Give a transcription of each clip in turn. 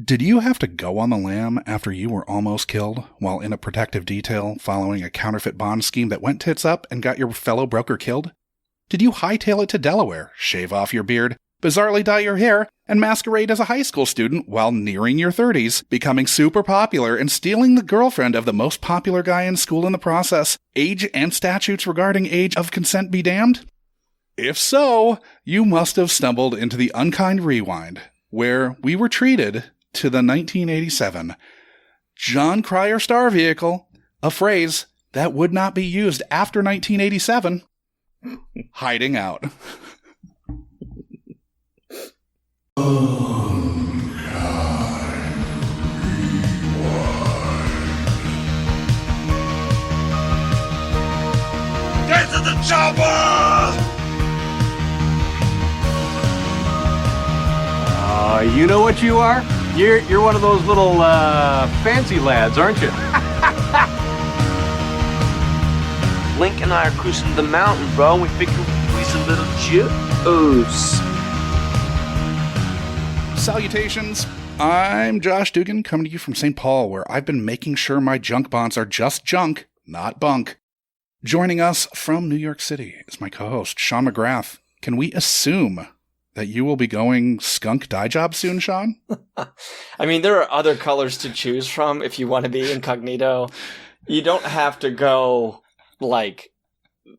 Did you have to go on the lam after you were almost killed while in a protective detail following a counterfeit bond scheme that went tits up and got your fellow broker killed? Did you hightail it to Delaware, shave off your beard, bizarrely dye your hair, and masquerade as a high school student while nearing your 30s, becoming super popular and stealing the girlfriend of the most popular guy in school in the process, age and statutes regarding age of consent be damned? If so, you must have stumbled into the unkind rewind, where we were treated to the 1987 Jon Cryer star vehicle, a phrase that would not be used after 1987, hiding out. Get to the chopper! You know what you are? You're one of those little fancy lads, aren't you? Link and I are cruising the mountain, bro, and we figured we'd squeeze a little juice. Salutations. I'm Josh Dugan, coming to you from St. Paul, where I've been making sure my junk bonds are just junk, not bunk. Joining us from New York City is my co-host, Sean McGrath. Can we assume that you will be going skunk dye job soon, Sean? I mean, there are other colors to choose from if you want to be incognito. You don't have to go like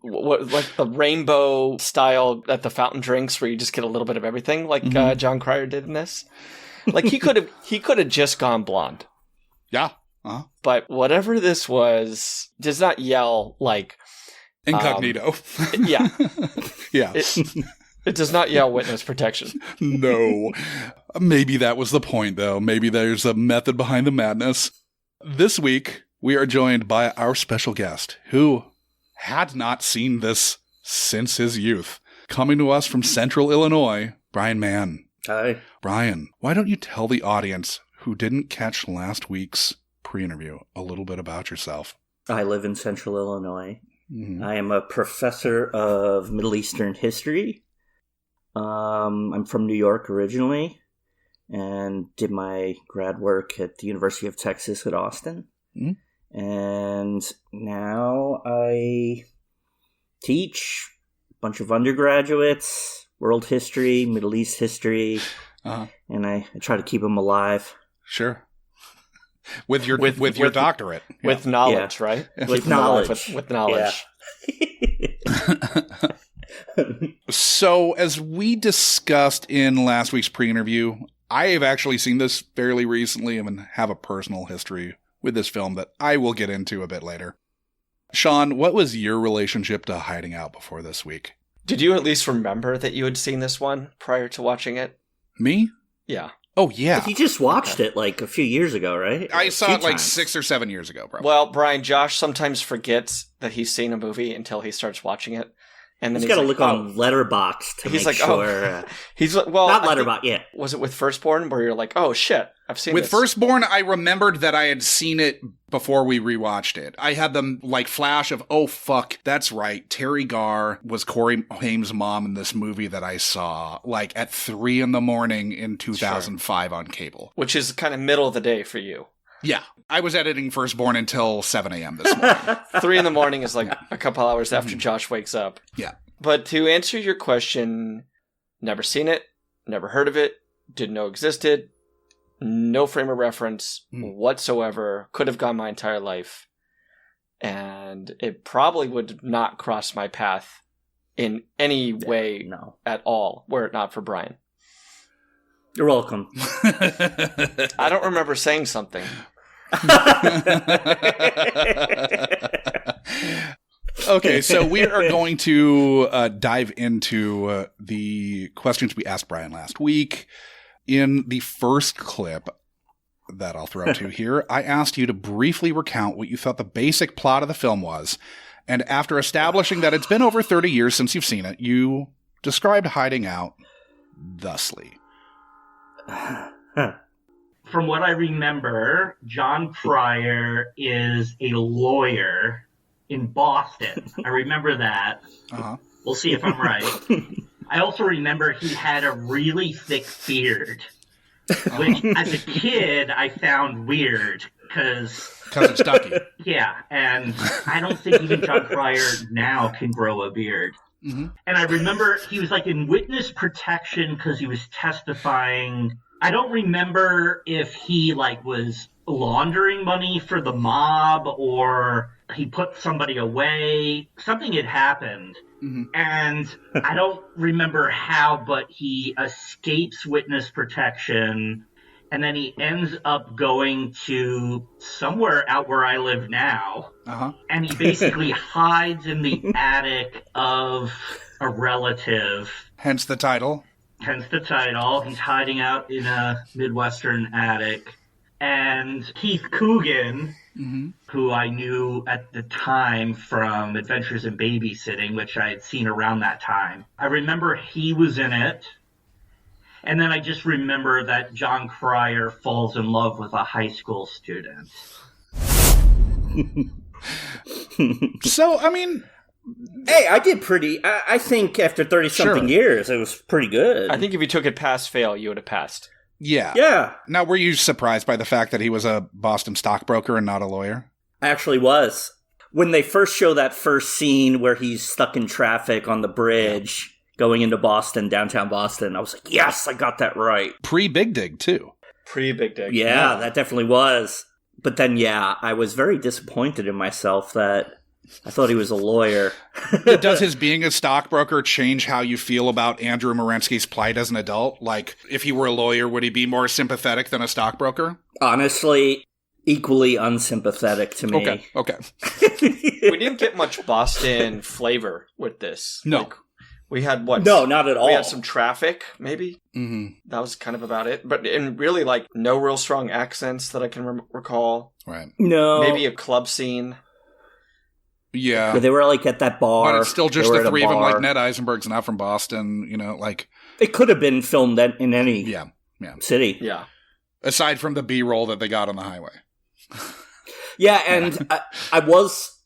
the rainbow style at the fountain drinks where you just get a little bit of everything, like Jon Cryer did in this. Like he could have just gone blonde. Yeah. Uh-huh. But whatever this was does not yell like incognito. Yeah. Yeah. It does not yell witness protection. No. Maybe that was the point, though. Maybe there's a method behind the madness. This week, we are joined by our special guest, who had not seen this since his youth. Coming to us from Central Illinois, Brian Mann. Hi. Brian, why don't you tell the audience who didn't catch last week's pre-interview a little bit about yourself? I live in Central Illinois. Mm-hmm. I am a professor of Middle Eastern history. I'm from New York originally and did my grad work at the University of Texas at Austin. Mm-hmm. And now I teach a bunch of undergraduates, world history, Middle East history, and I try to keep them alive. Sure. With your doctorate. With knowledge, right? With knowledge. With knowledge. Yeah. So, as we discussed in last week's pre-interview, I have actually seen this fairly recently and have a personal history with this film that I will get into a bit later. Sean, what was your relationship to Hiding Out before this week? Did you at least remember that you had seen this one prior to watching it? Me? Yeah. Oh, yeah. But you just watched it like a few years ago, right? I saw it like 6 or 7 years ago, probably. Well, Brian, Josh sometimes forgets that he's seen a movie until he starts watching it. And then he's got to look on Letterboxd to make sure. He's like, well, not Letterboxd, yeah. Was it with Firstborn where you're like, oh shit, I've seen with this? With Firstborn, I remembered that I had seen it before we rewatched it. I had the like flash of, oh fuck, that's right. Terry Garr was Corey Haim's mom in this movie that I saw like at 3 a.m. in 2005 on cable. Which is kind of middle of the day for you. Yeah. I was editing Firstborn until 7 a.m. this morning. 3 a.m. is like a couple hours after Josh wakes up. Yeah. But to answer your question, never seen it, never heard of it, didn't know existed, no frame of reference whatsoever, could have gone my entire life. And it probably would not cross my path in any way at all, were it not for Brian. You're welcome. I don't remember saying something. Okay, so we are going to dive into the questions we asked Brian last week. In the first clip that I'll throw to here, I asked you to briefly recount what you thought the basic plot of the film was. And after establishing that it's been over 30 years since you've seen it, you described Hiding Out thusly. From what I remember, Jon Cryer is a lawyer in Boston. I remember that. Uh-huh. We'll see if I'm right. I also remember he had a really thick beard. which as a kid I found weird because it's Ducky. yeah, and I don't think even Jon Cryer now can grow a beard. Mm-hmm. And I remember he was like in witness protection because he was testifying. I don't remember if he like was laundering money for the mob or he put somebody away. Something had happened. Mm-hmm. And I don't remember how, but he escapes witness protection. And then he ends up going to somewhere out where I live now. Uh-huh. And he basically hides in the attic of a relative. Hence the title. Hence the title. He's hiding out in a Midwestern attic. And Keith Coogan, Mm-hmm. who I knew at the time from Adventures in Babysitting, which I had seen around that time. I remember he was in it. And then I just remember that Jon Cryer falls in love with a high school student. So, I mean... Hey, I did pretty... I think after 30-something years, it was pretty good. I think if you took it past fail, you would have passed. Yeah. Yeah. Now, were you surprised by the fact that he was a Boston stockbroker and not a lawyer? I actually was. When they first show that first scene where he's stuck in traffic on the bridge going into Boston, downtown Boston, I was like, yes, I got that right. Pre-Big Dig, too. Pre-Big Dig. Yeah, that definitely was. But then, yeah, I was very disappointed in myself that I thought he was a lawyer. Does his being a stockbroker change how you feel about Andrew Morensky's plight as an adult? Like, if he were a lawyer, would he be more sympathetic than a stockbroker? Honestly, equally unsympathetic to me. Okay. We didn't get much Boston flavor with this. No. Like, we had what? No, not at all. We had some traffic, maybe. Mm-hmm. That was kind of about it. But and really, like, no real strong accents that I can recall. Right. No. Maybe a club scene. Yeah. But they were like at that bar. But it's still just They were the at a three of them, like bar. Ned Eisenberg's not from Boston, you know, like... It could have been filmed in any city. Yeah. Aside from the B-roll that they got on the highway. Yeah, and I was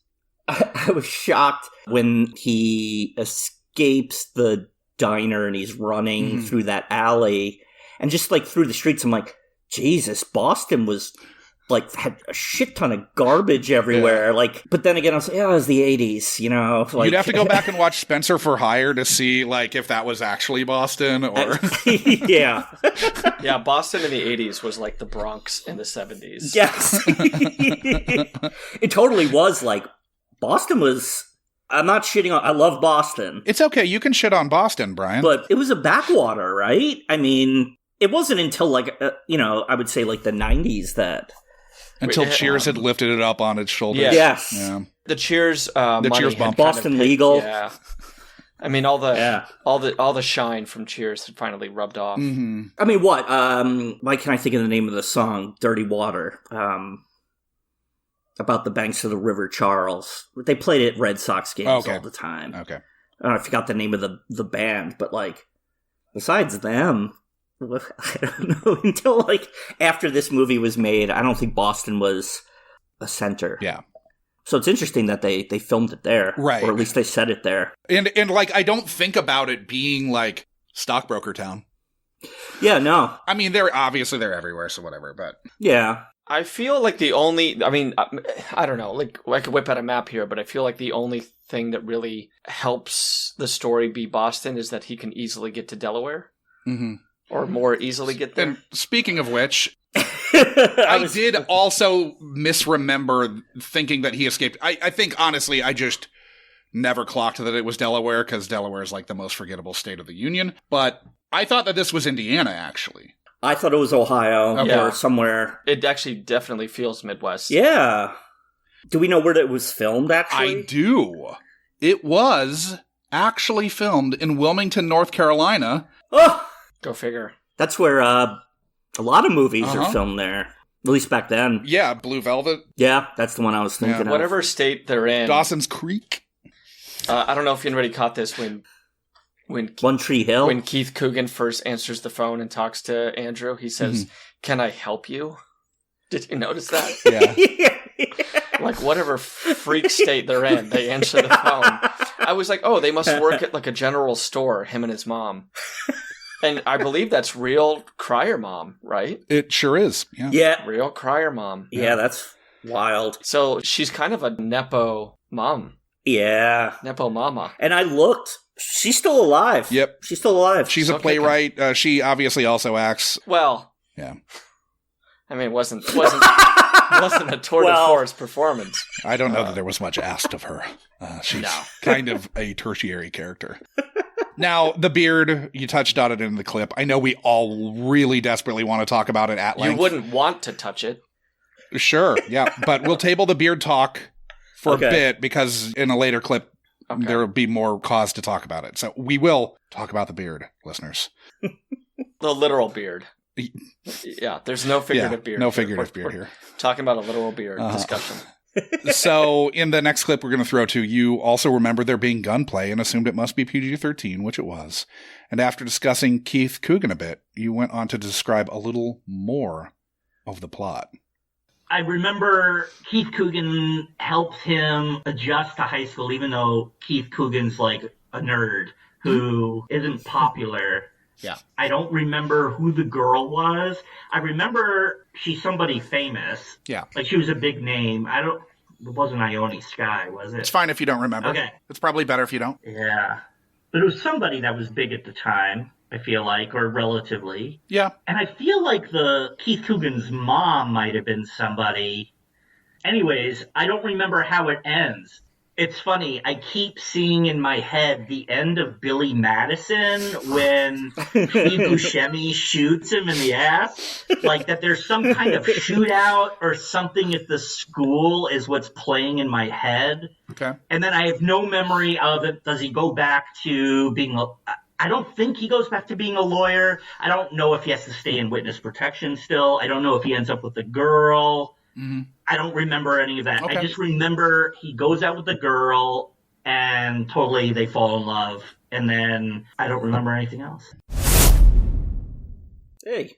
shocked when he escapes the diner and he's running through that alley and just like through the streets. I'm like, Jesus, Boston was like had a shit ton of garbage everywhere. Yeah. Like, but then again, I was like, oh, it was the 80s, you know. Like, You'd have to go back and watch Spencer for Hire to see like if that was actually Boston or yeah. Yeah, Boston in the 80s was like the Bronx in the 70s. Yes. It totally was like Boston was. I'm not shitting on. I love Boston. It's okay. You can shit on Boston, Brian. But it was a backwater, right? I mean, it wasn't until like, I would say like the 90s that. Until Cheers had lifted it up on its shoulders. Yeah. Yes. Yeah. The Cheers The money Cheers had bump. kind of Boston hit- Legal. Yeah. I mean, all the shine from Cheers had finally rubbed off. Mm-hmm. I mean, what? Why can't I think of the name of the song? Dirty Water. About the banks of the River Charles. They played it at Red Sox games all the time. Okay. I forgot the name of the band, but like, besides them, I don't know, until like after this movie was made, I don't think Boston was a center. Yeah. So it's interesting that they filmed it there. Right. Or at least they set it there. And like, I don't think about it being like stockbroker town. Yeah, no. I mean, they're everywhere, so whatever, but. Yeah. I feel like I don't know, like I could whip out a map here, but I feel like the only thing that really helps the story be Boston is that he can easily get to Delaware. Mm-hmm. Or more easily get there. And speaking of which, I did also misremember thinking that he escaped. I think, honestly, I just never clocked that it was Delaware, because Delaware is like the most forgettable state of the Union. But I thought that this was Indiana, actually. I thought it was Ohio or somewhere. It actually definitely feels Midwest. Yeah. Do we know where it was filmed, actually? I do. It was actually filmed in Wilmington, North Carolina. Oh! Go figure. That's where a lot of movies are filmed there. At least back then. Yeah, Blue Velvet. Yeah, that's the one I was thinking of. Whatever state they're in. Dawson's Creek. I don't know if anybody caught this when One Tree Hill. When Keith Coogan first answers the phone and talks to Andrew, he says, "Can I help you?" Did you notice that? Yeah. Like, whatever freak state they're in, they answer the phone. I was like, oh, they must work at like a general store, him and his mom. And I believe that's real Cryer mom, right? It sure is. Yeah. Yeah. Real Cryer mom. Yeah, that's wild. So she's kind of a Nepo mom. Yeah. Nepo mama. And I looked. She's still alive. Yep. She's still alive. She's a Okay. playwright. She obviously also acts. Well, Yeah. I mean, it wasn't a tour de force performance. I don't know that there was much asked of her. She's No. kind of a tertiary character. Now, the beard, you touched on it in the clip. I know we all really desperately want to talk about it at length. You wouldn't want to touch it. Sure, yeah. But we'll table the beard talk for Okay. a bit because in a later clip, Okay. there will be more cause to talk about it. So we will talk about the beard, listeners. The literal beard. Yeah, there's no figurative beard. No here. figurative beard We're here. Talking about a literal beard Uh-huh. discussion. So in the next clip we're going to throw to, you also remembered there being gunplay and assumed it must be PG-13, which it was. And after discussing Keith Coogan a bit, you went on to describe a little more of the plot. I remember Keith Coogan helped him adjust to high school, even though Keith Coogan's like a nerd who isn't popular. Yeah. I don't remember who the girl was. I remember she's somebody famous. Yeah. Like she was a big name. It wasn't Ione Skye, was It's it? fine if you don't remember. Okay. It's probably better if you don't. Yeah. But it was somebody that was big at the time, I feel like, or relatively. Yeah. And I feel like the Keith Coogan's mom might have been somebody. Anyways, I don't remember how it ends. It's funny, I keep seeing in my head the end of Billy Madison when Steve Buscemi shoots him in the ass. Like that there's some kind of shootout or something at the school is what's playing in my head. Okay. And then I have no memory of it. Does he go back to being I don't think he goes back to being a lawyer. I don't know if he has to stay in witness protection still. I don't know if he ends up with a girl. Mm-hmm. I don't remember any of that. Okay. I just remember he goes out with the girl and totally they fall in love. And then I don't remember anything else. Hey.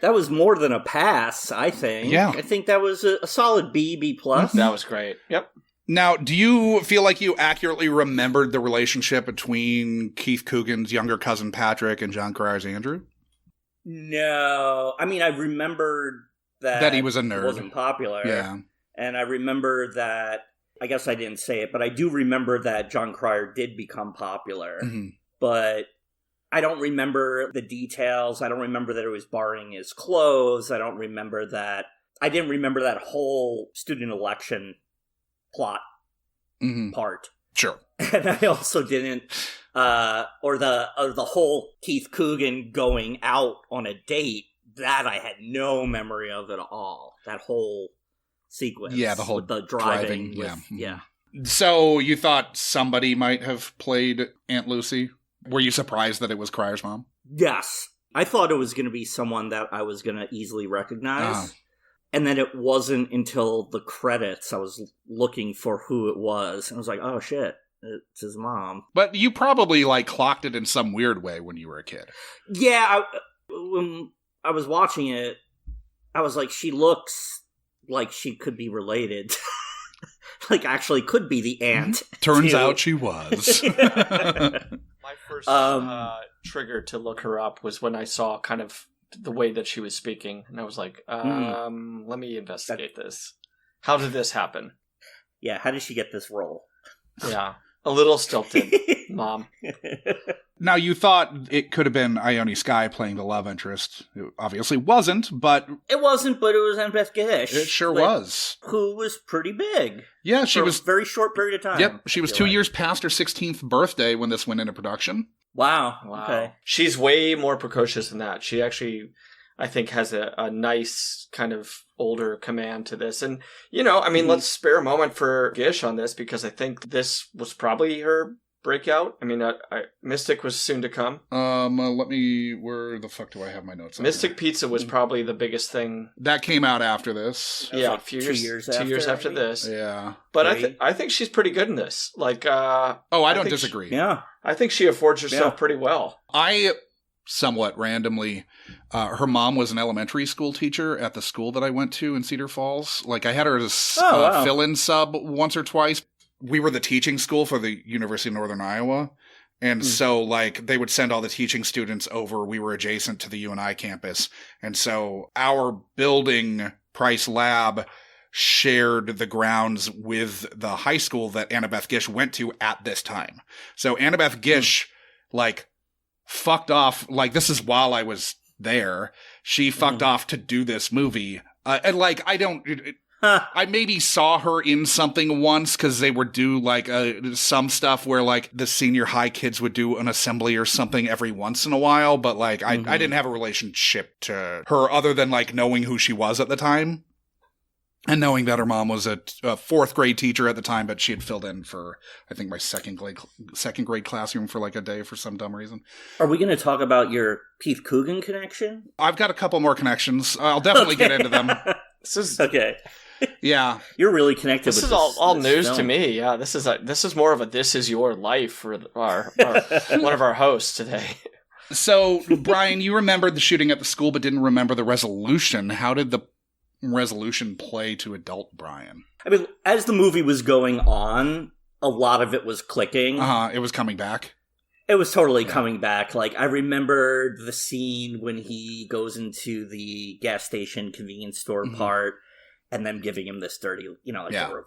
That was more than a pass, I think. Yeah. I think that was a solid B plus. That was great. Yep. Now, do you feel like you accurately remembered the relationship between Keith Coogan's younger cousin Patrick and Jon Cryer's Andrew? No. I mean, I remembered that he was a nerd. Wasn't popular. Yeah. And I remember that, I guess I didn't say it, but I do remember that Jon Cryer did become popular. Mm-hmm. But I don't remember the details. I don't remember that it was borrowing his clothes. I don't remember that. I didn't remember that whole student election plot Mm-hmm. part. Sure. And I also didn't, or the whole Keith Coogan going out on a date, that I had no memory of at all. That whole sequence. Yeah, the whole with the driving. yeah. With, yeah. So you thought somebody might have played Aunt Lucy? Were you surprised that it was Cryer's mom? Yes. I thought it was going to be someone that I was going to easily recognize. Ah. And then it wasn't until the credits I was looking for who it was. And I was like, oh shit, it's his mom. But you probably clocked it in some weird way when you were a kid. Yeah, when I was watching it, I was like, she looks like she could be related. Actually could be the aunt. Turns too. out she was. My first Um, trigger to look her up was when I saw kind of the way that she was speaking, and I was like, let me investigate this. How did this happen? Yeah, how did she get this role? Yeah, a little stilted, Mom. Now, you thought it could have been Ione Skye playing the love interest. It obviously wasn't, but It wasn't, but it was Annabeth Gish. it sure was. Who was pretty big. Yeah, she for was. a very short period of time. Yep, she was I 2 feel like. years past her 16th birthday when this went into production. Wow. Wow. Okay. She's way more precocious than that. She actually, I think, has a nice kind of older command to this. And, let's spare a moment for Gish on this, because I think this was probably her breakout. I mean, Mystic was soon to come. Where the fuck do I have my notes on Mystic here? Pizza was probably the biggest thing. That came out after this. was Yeah, like a few 2 years, years 2 years after, after maybe? this. Yeah. But Three. I think she's pretty good in this. I don't think disagree. Yeah. I think she affords herself Yeah. pretty well. I somewhat randomly, her mom was an elementary school teacher at the school that I went to in Cedar Falls. I had her as Wow. fill-in sub once or twice. We were the teaching school for the University of Northern Iowa, And so, like, they would send all the teaching students over. We were adjacent to the UNI campus. And so our building, Price Lab, shared the grounds with the high school that Annabeth Gish went to at this time. So Annabeth Gish, like, fucked off. Like, this is while I was there. She fucked off to do this movie. And, like, I maybe saw her in something once because they would do like some stuff where like the senior high kids would do an assembly or something every once in a while. But like I didn't have a relationship to her other than like knowing who she was at the time and knowing that her mom was a fourth grade teacher at the time, but she had filled in for, I think, my second grade classroom for like a day for some dumb reason. Are we going to talk about your Keith Coogan connection? I've got a couple more connections. I'll definitely get into them. This is okay. Yeah, you're really connected. This with is all this news film. to me. Yeah, this is more of a "This Is Your Life" for our one of our hosts today. So, Brian, you remembered the shooting at the school, but didn't remember the resolution. How did the resolution play to adult Brian? I mean, as the movie was going on, a lot of it was clicking. It was coming back. It was totally coming back. Like, I remembered the scene when he goes into the gas station convenience store part, and them giving him this dirty, they were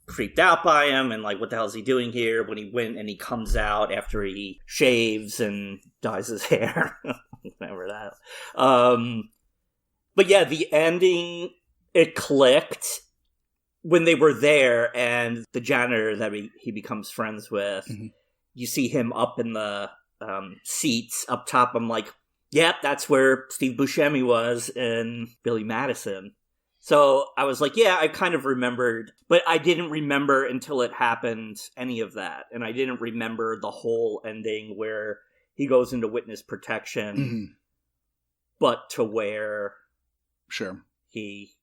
creeped out by him, and like, what the hell is he doing here? When he went and he comes out after he shaves and dyes his hair. Remember that. But yeah, the ending, it clicked when they were there, and the janitor that he becomes friends with, you see him up in the seats up top. I'm like, yep, that's where Steve Buscemi was in Billy Madison. So I was like, yeah, I kind of remembered, but I didn't remember until it happened any of that. And I didn't remember the whole ending where he goes into witness protection, but to where he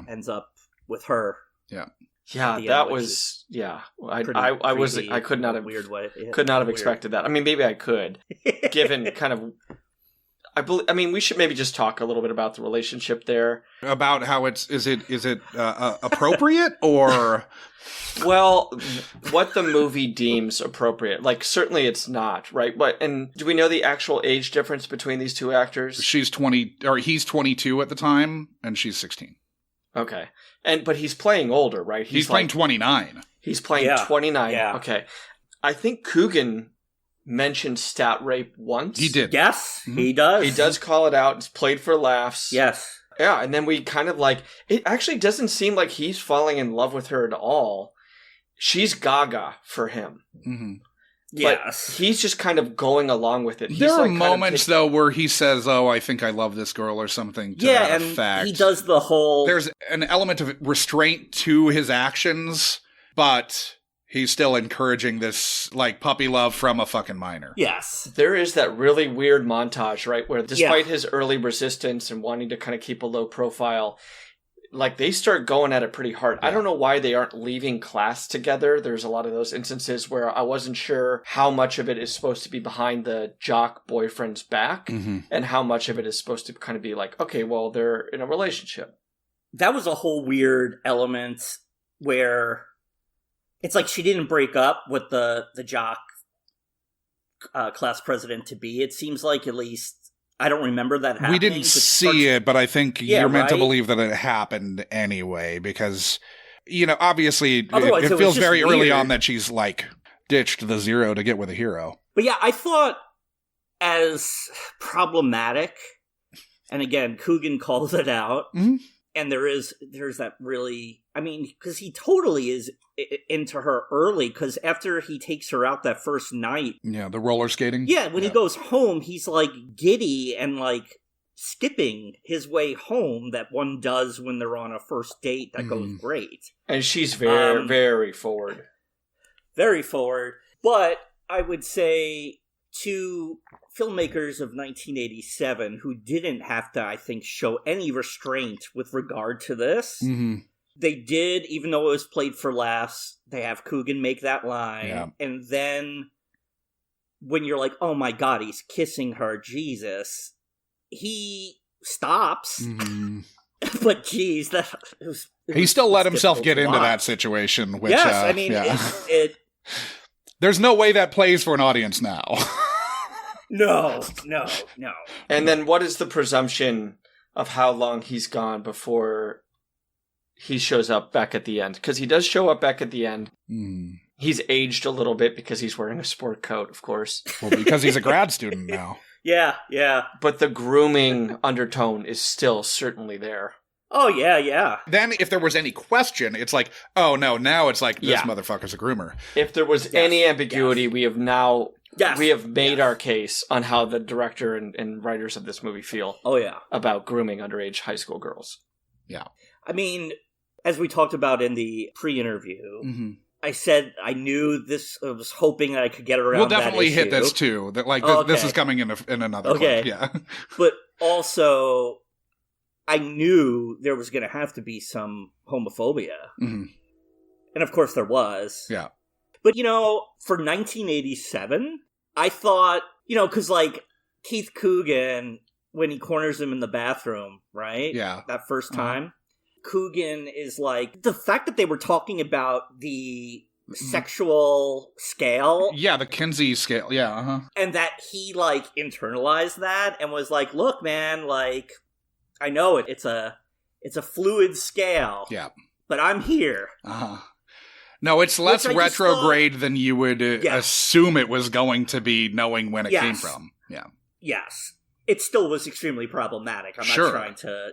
ends up with her. Yeah. Yeah, that was, I could not have, expected that. I mean, maybe I could, given kind of, I mean, we should maybe just talk a little bit about the relationship there. About how is it appropriate or? Well, what the movie deems appropriate. Like, certainly it's not, right? But, and do we know the actual age difference between these two actors? She's 20, or he's 22 at the time, and she's 16. Okay. But he's playing older, right? He's playing 29. He's playing 29. Yeah. Okay. I think Coogan mentioned stat rape once. He did. Yes, he does. He does call it out. It's played for laughs. Yes. Yeah, and then we kind of like, it actually doesn't seem like he's falling in love with her at all. She's gaga for him. Yes. But he's just kind of going along with it. There are moments, though, where he says, oh, I think I love this girl or something to that effect. He does the whole... There's an element of restraint to his actions, but he's still encouraging this, like, puppy love from a fucking minor. Yes. There is that really weird montage, right, where despite his early resistance and wanting to kind of keep a low profile, like, they start going at it pretty hard. I don't know why they aren't leaving class together. There's a lot of those instances where I wasn't sure how much of it is supposed to be behind the jock boyfriend's back and how much of it is supposed to kind of be like, okay, well, they're in a relationship. That was a whole weird element where it's like she didn't break up with the jock class president to be. It seems like, at least, I don't remember that happening. We didn't see it, but I think you're meant to believe that it happened anyway, because, obviously it feels very early on that she's, like, ditched the zero to get with a hero. But yeah, I thought as problematic, and again, Coogan calls it out, and there's that really, I mean, because he totally is into her early, because after he takes her out that first night, the roller skating, when he goes home, he's like giddy and like skipping his way home that one does when they're on a first date that goes great. And she's very very forward But I would say to filmmakers of 1987 who didn't have to, I think, show any restraint with regard to this, they did, even though it was played for laughs, they have Coogan make that line. And then when you're like, oh my God, he's kissing her, Jesus, he stops. But geez, he still let himself get into that situation. Which, yes, I mean, There's no way that plays for an audience now. No. And then what is the presumption of how long he's gone before he shows up back at the end? Because he does show up back at the end. He's aged a little bit because he's wearing a sport coat, of course. Well, because he's a grad student now. Yeah. But the grooming undertone is still certainly there. Oh, yeah. Then if there was any question, it's like, oh no, now it's like, this motherfucker's a groomer. If there was any ambiguity, we have now... We have made our case on how the director and writers of this movie feel about grooming underage high school girls. Yeah. I mean, as we talked about in the pre-interview, I said I knew this, I was hoping I could get around We'll definitely that hit issue. this too. That this is coming in another clip. Yeah. But also, I knew there was going to have to be some homophobia. And of course there was. Yeah. But, for 1987, I thought, because, Keith Coogan, when he corners him in the bathroom, right? Yeah. That first time, Coogan is like, the fact that they were talking about the sexual scale. Yeah, the Kinsey scale. Yeah, And that he, internalized that and was like, look, man, I know it's a fluid scale. Yeah. But I'm here. No, it's less retrograde than you would assume it was going to be, knowing when it came from. Yeah. Yes. It still was extremely problematic. I'm not trying to,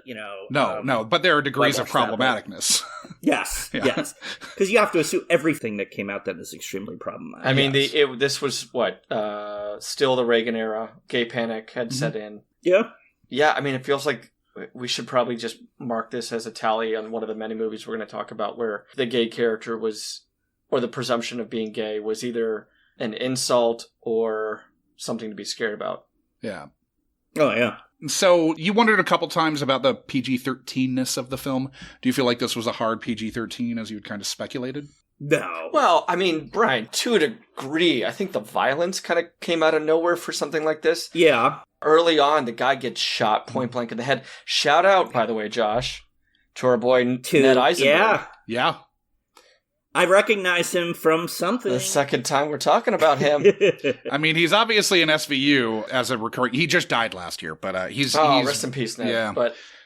No, but there are degrees of problematicness. Yes, yes. Because you have to assume everything that came out then is extremely problematic. I mean, this was, still the Reagan era. Gay panic had set in. Yeah. Yeah, I mean, it feels like we should probably just mark this as a tally on one of the many movies we're going to talk about where the gay character was, or the presumption of being gay was either an insult or something to be scared about. Yeah. Oh, yeah. So you wondered a couple times about the PG-13-ness of the film. Do you feel like this was a hard PG-13 as you had kind of speculated? No. Well, I mean, Brian, to a degree, I think the violence kind of came out of nowhere for something like this. Yeah. Early on, the guy gets shot point blank in the head. Shout out, by the way, Josh, to our boy Ned Eisenberg. Yeah. I recognize him from something. The second time we're talking about him. I mean, he's obviously an SVU as a recurring. He just died last year, but he's rest in peace, Ned. Yeah.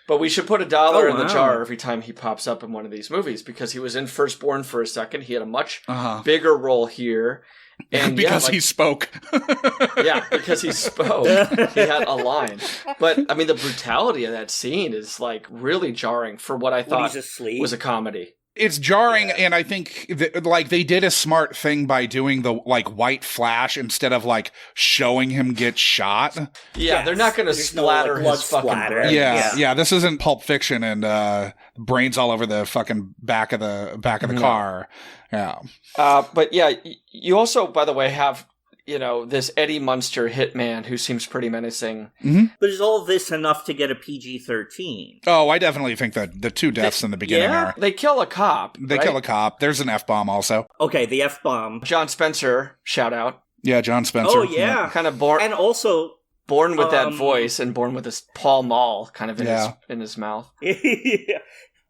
But we should put $1 in the jar every time he pops up in one of these movies because he was in Firstborn for a second. He had a much bigger role here. And because he spoke. Because he spoke. He had a line. But, I mean, the brutality of that scene is, really jarring for what I thought was a comedy. It's jarring, and I think they did a smart thing by doing the white flash instead of showing him get shot. Yeah, they're not going to splatter his fucking brain. Yeah. This isn't Pulp Fiction and brains all over the fucking back of the car. Yeah. But yeah, you also, by the way, have this Eddie Munster hitman who seems pretty menacing. Mm-hmm. But is all this enough to get a PG-13? Oh, I definitely think that the two deaths in the beginning are. They kill a cop. They kill a cop. There's an F-bomb also. Okay, the F-bomb. John Spencer, shout out. Yeah, John Spencer. Oh, yeah. Kind of born. And also... Born with that voice and born with this Pall Mall kind of in his mouth. Yeah.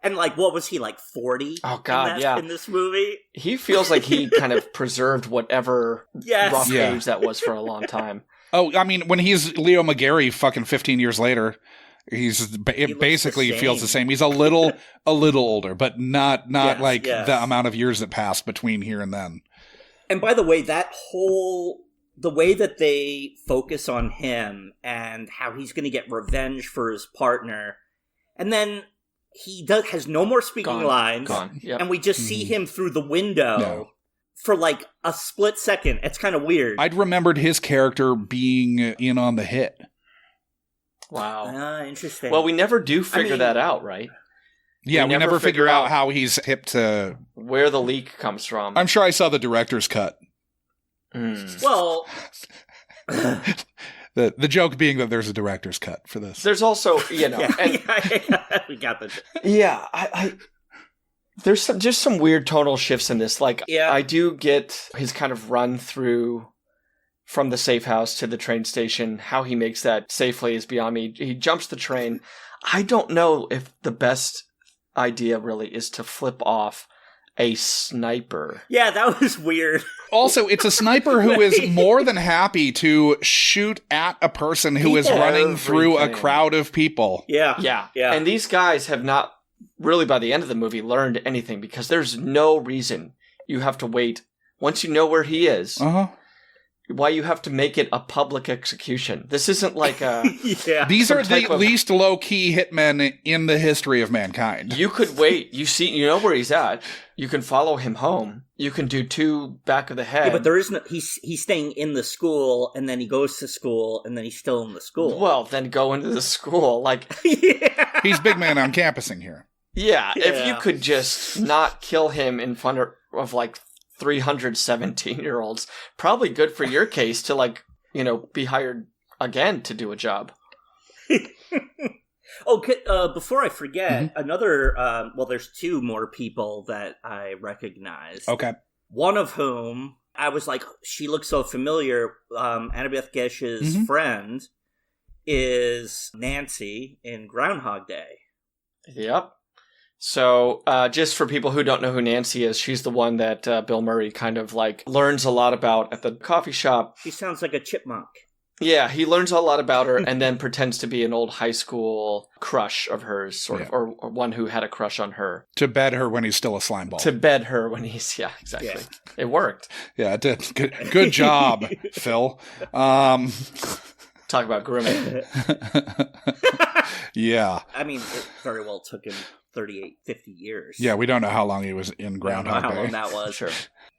And what was he, 40? Oh, God, in this movie? He feels like he kind of preserved whatever rough age that was for a long time. Oh, I mean, when he's Leo McGarry fucking 15 years later, he basically feels the same. He's a little older, but not the amount of years that passed between here and then. And by the way, the way that they focus on him and how he's going to get revenge for his partner, and then... He has no more speaking lines, Yep. and we just see him through the window for a split second. It's kind of weird. I'd remembered his character being in on the hit. Wow. Interesting. Well, we never do figure that out, right? Yeah, we never figure out how he's hip to... Where the leak comes from. I'm sure I saw the director's cut. Well... The joke being that there's a director's cut for this. There's also, we got the... Yeah, there's just some weird tonal shifts in this. I do get his kind of run through from the safe house to the train station. How he makes that safely is beyond me. He jumps the train. I don't know if the best idea really is to flip off a sniper. Yeah, that was weird. Also, it's a sniper who is more than happy to shoot at a person who is running through a crowd of people. Yeah. And these guys have not really, by the end of the movie, learned anything because there's no reason you have to wait once you know where he is. Why you have to make it a public execution. This isn't like a... These are the least low-key hitmen in the history of mankind. You could wait. You know where he's at. You can follow him home. You can do 2 back of the head. Yeah, but there is no... He's staying in the school, and then he goes to school, and then he's still in the school. Well, then go into the school. Like... He's big man on campusing here. Yeah, if you could just not kill him in front of like 317-year-olds, probably good for your case to, like, you know, be hired again to do a job. Before I forget, another, there's 2 more people that I recognize. Okay. One of whom, I was like, she looks so familiar. Annabeth Gesh's friend is Nancy in Groundhog Day. Yep. So, just for people who don't know who Nancy is, she's the one that Bill Murray kind of, like, learns a lot about at the coffee shop. She sounds like a chipmunk. Yeah, he learns a lot about her and then pretends to be an old high school crush of hers, sort of, or one who had a crush on her. To bed her when he's still a slime ball. To bed her when he's, exactly. Yeah. It worked. Yeah, it did. Good job, Phil. Talk about grooming. Yeah. I mean, it very well took him 38, 50 years. Yeah, we don't know how long he was in Groundhog Day. How long that was. Sure.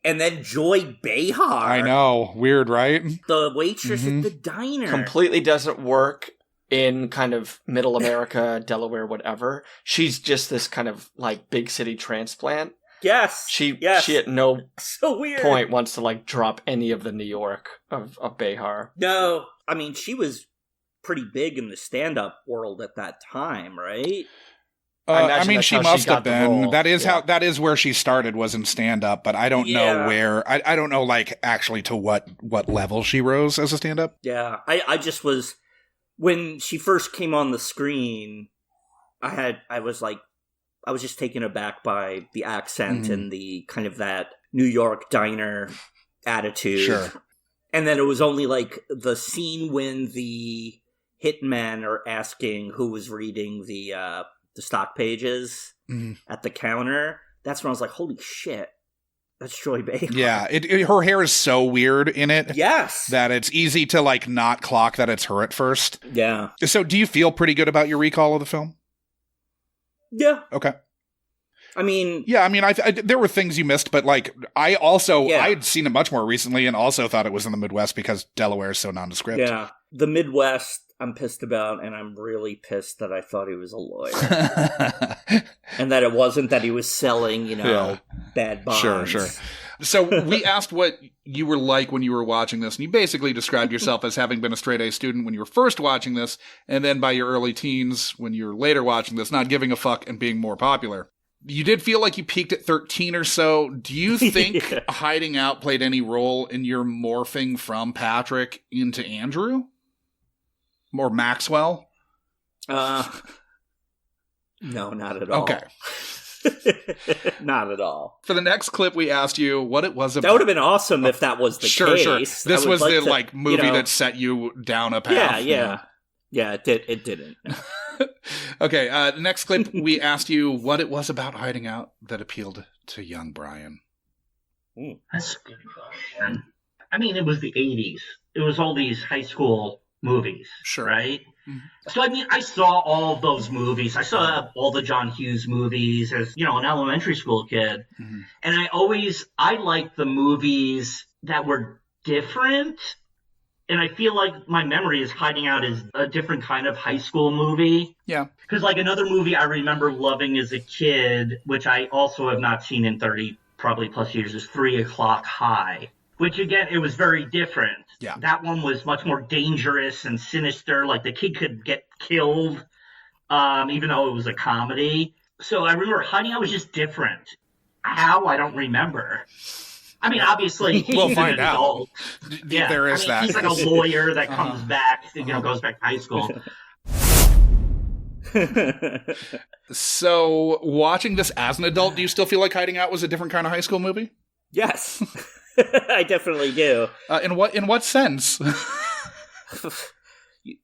And then Joy Behar. I know. Weird, right? The waitress at the diner. Completely doesn't work in kind of middle America, Delaware, whatever. She's just this kind of, like, big city transplant. Yes. She at no so weird. point wants to, like, drop any of the New York of Behar. No. I mean, she was pretty big in the stand-up world at that time, right? I mean, she must have been. That is where she started, was in stand-up, but I don't know where. I don't know, like, actually to what level she rose as a stand-up. Yeah, I just was, when she first came on the screen, I was just taken aback by the accent and the kind of that New York diner attitude. Sure. And then it was only, like, the scene when the hitmen are asking who was reading the stock pages at the counter. That's when I was like, holy shit, that's Joy Behar. Yeah, her hair is so weird in it. Yes. That it's easy to, like, not clock that it's her at first. Yeah. So do you feel pretty good about your recall of the film? Yeah. Okay. I mean... Yeah, I mean, I there were things you missed, but, like, I had seen it much more recently and also thought it was in the Midwest because Delaware is so nondescript. Yeah. The Midwest, I'm pissed about, and I'm really pissed that I thought he was a lawyer. And that it wasn't that he was selling, bad bonds. Sure. So we asked what you were like when you were watching this, and you basically described yourself as having been a straight-A student when you were first watching this, and then by your early teens, when you were later watching this, not giving a fuck and being more popular. You did feel like you peaked at 13 or so. Do you think hiding out played any role in your morphing from Patrick into Andrew? Or Maxwell? No, not at all. Okay. Not at all. For the next clip, we asked you what it was about. That would have been awesome if that was the case. Sure. This was the movie that set you down a path. Yeah. Yeah, it didn't. Okay, next clip, we asked you what it was about hiding out that appealed to young Brian. Ooh, that's a good question. I mean, it was the 80s. It was all these high school movies, right? Mm-hmm. So, I mean, I saw all those movies. I saw all the John Hughes movies as, an elementary school kid. Mm-hmm. And I liked the movies that were different. And I feel like my memory is hiding out as a different kind of high school movie. Yeah. Because, like, another movie I remember loving as a kid, which I also have not seen in 30 probably plus years, is 3 O'Clock High. Which, again, it was very different. Yeah. That one was much more dangerous and sinister. Like, the kid could get killed, even though it was a comedy. So I remember hiding out was just different. How? I don't remember. I mean, obviously, we'll he's find an adult. out. Yeah, there is that. He's like a lawyer that comes back, goes back to high school. So, watching this as an adult, do you still feel like Hiding Out was a different kind of high school movie? Yes, I definitely do. In what sense?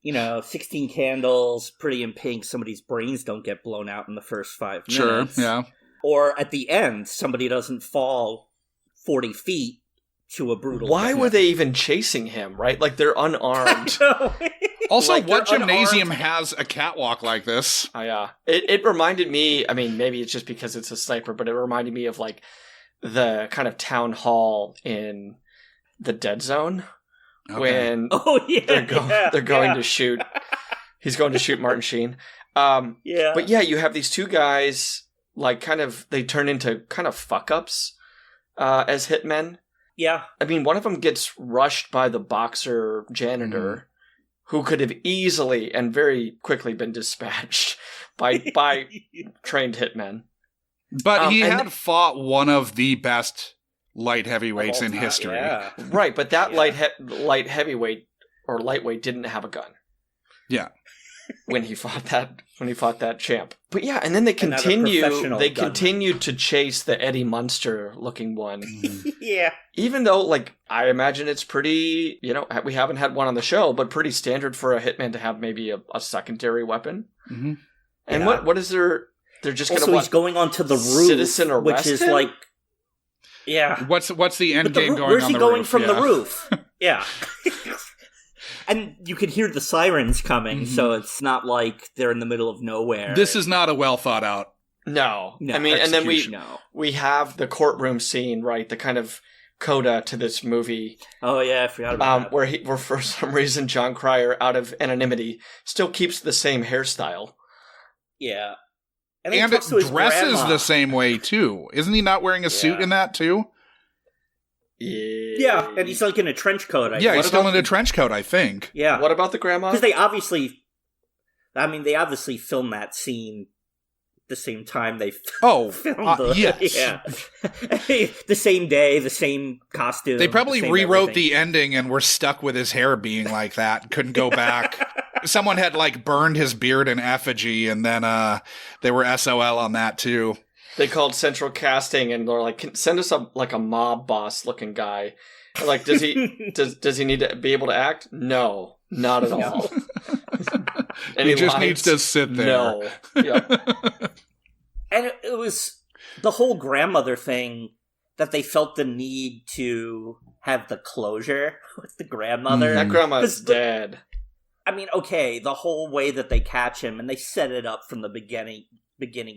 16 Candles, Pretty in Pink, somebody's brains don't get blown out in the first 5 minutes. Sure, yeah. Or at the end, somebody doesn't fall 40 feet to a brutal Why death. were they even chasing him, right? Like, they're unarmed. Also, Like, what they're gymnasium unarmed. has a catwalk like this? Oh, yeah. It reminded me, I mean, maybe it's just because it's a sniper, but it reminded me of, like, the kind of town hall in The Dead Zone. Okay. When they're going to shoot. He's going to shoot Martin Sheen. Yeah. But yeah, you have these two guys, like, they turn into kind of fuck-ups as hitmen. Yeah. I mean, one of them gets rushed by the boxer janitor, who could have easily and very quickly been dispatched by trained hitmen. But he and had fought one of the best light heavyweights in history. Yeah. Right, but that light heavyweight or lightweight didn't have a gun. Yeah. When he fought that champ. But yeah, and then they continued to chase the Eddie Munster looking one. Yeah. Even though, like, I imagine it's pretty, we haven't had one on the show, but pretty standard for a hitman to have maybe a secondary weapon. Mm-hmm. And what is their, they're just going to he's going onto the roof, citizen arrest which is him? like, yeah. What's the end game going where's on he the going roof? from the roof? Yeah. And you could hear the sirens coming, so it's not like they're in the middle of nowhere. This is not a well thought out. No. I mean, and then execution. we have the courtroom scene, right? The kind of coda to this movie. Oh yeah, I forgot about that. Where for some reason Jon Cryer, out of anonymity, still keeps the same hairstyle. Yeah. And he it talks to his dresses grandma. the same way, too. Isn't he not wearing a suit in that, too? Yeah, and he's like in a trench coat. He's still in a trench coat, I think. Yeah. What about the grandma? Because they obviously filmed that scene the same time they filmed yes. Yeah. The same day, the same costume. They probably the same rewrote everything. the ending and were stuck with his hair being like that. Couldn't go back. Someone had, like, burned his beard in effigy, and then they were SOL on that, too. They called central casting, and they're like, send us a mob boss looking guy. They're like, does he need to be able to act? No, not at all. He just needs to sit there. No. Yep. And it was the whole grandmother thing that they felt the need to have the closure with the grandmother. That grandma's dead. I mean, okay, the whole way that they catch him, and they set it up from the beginning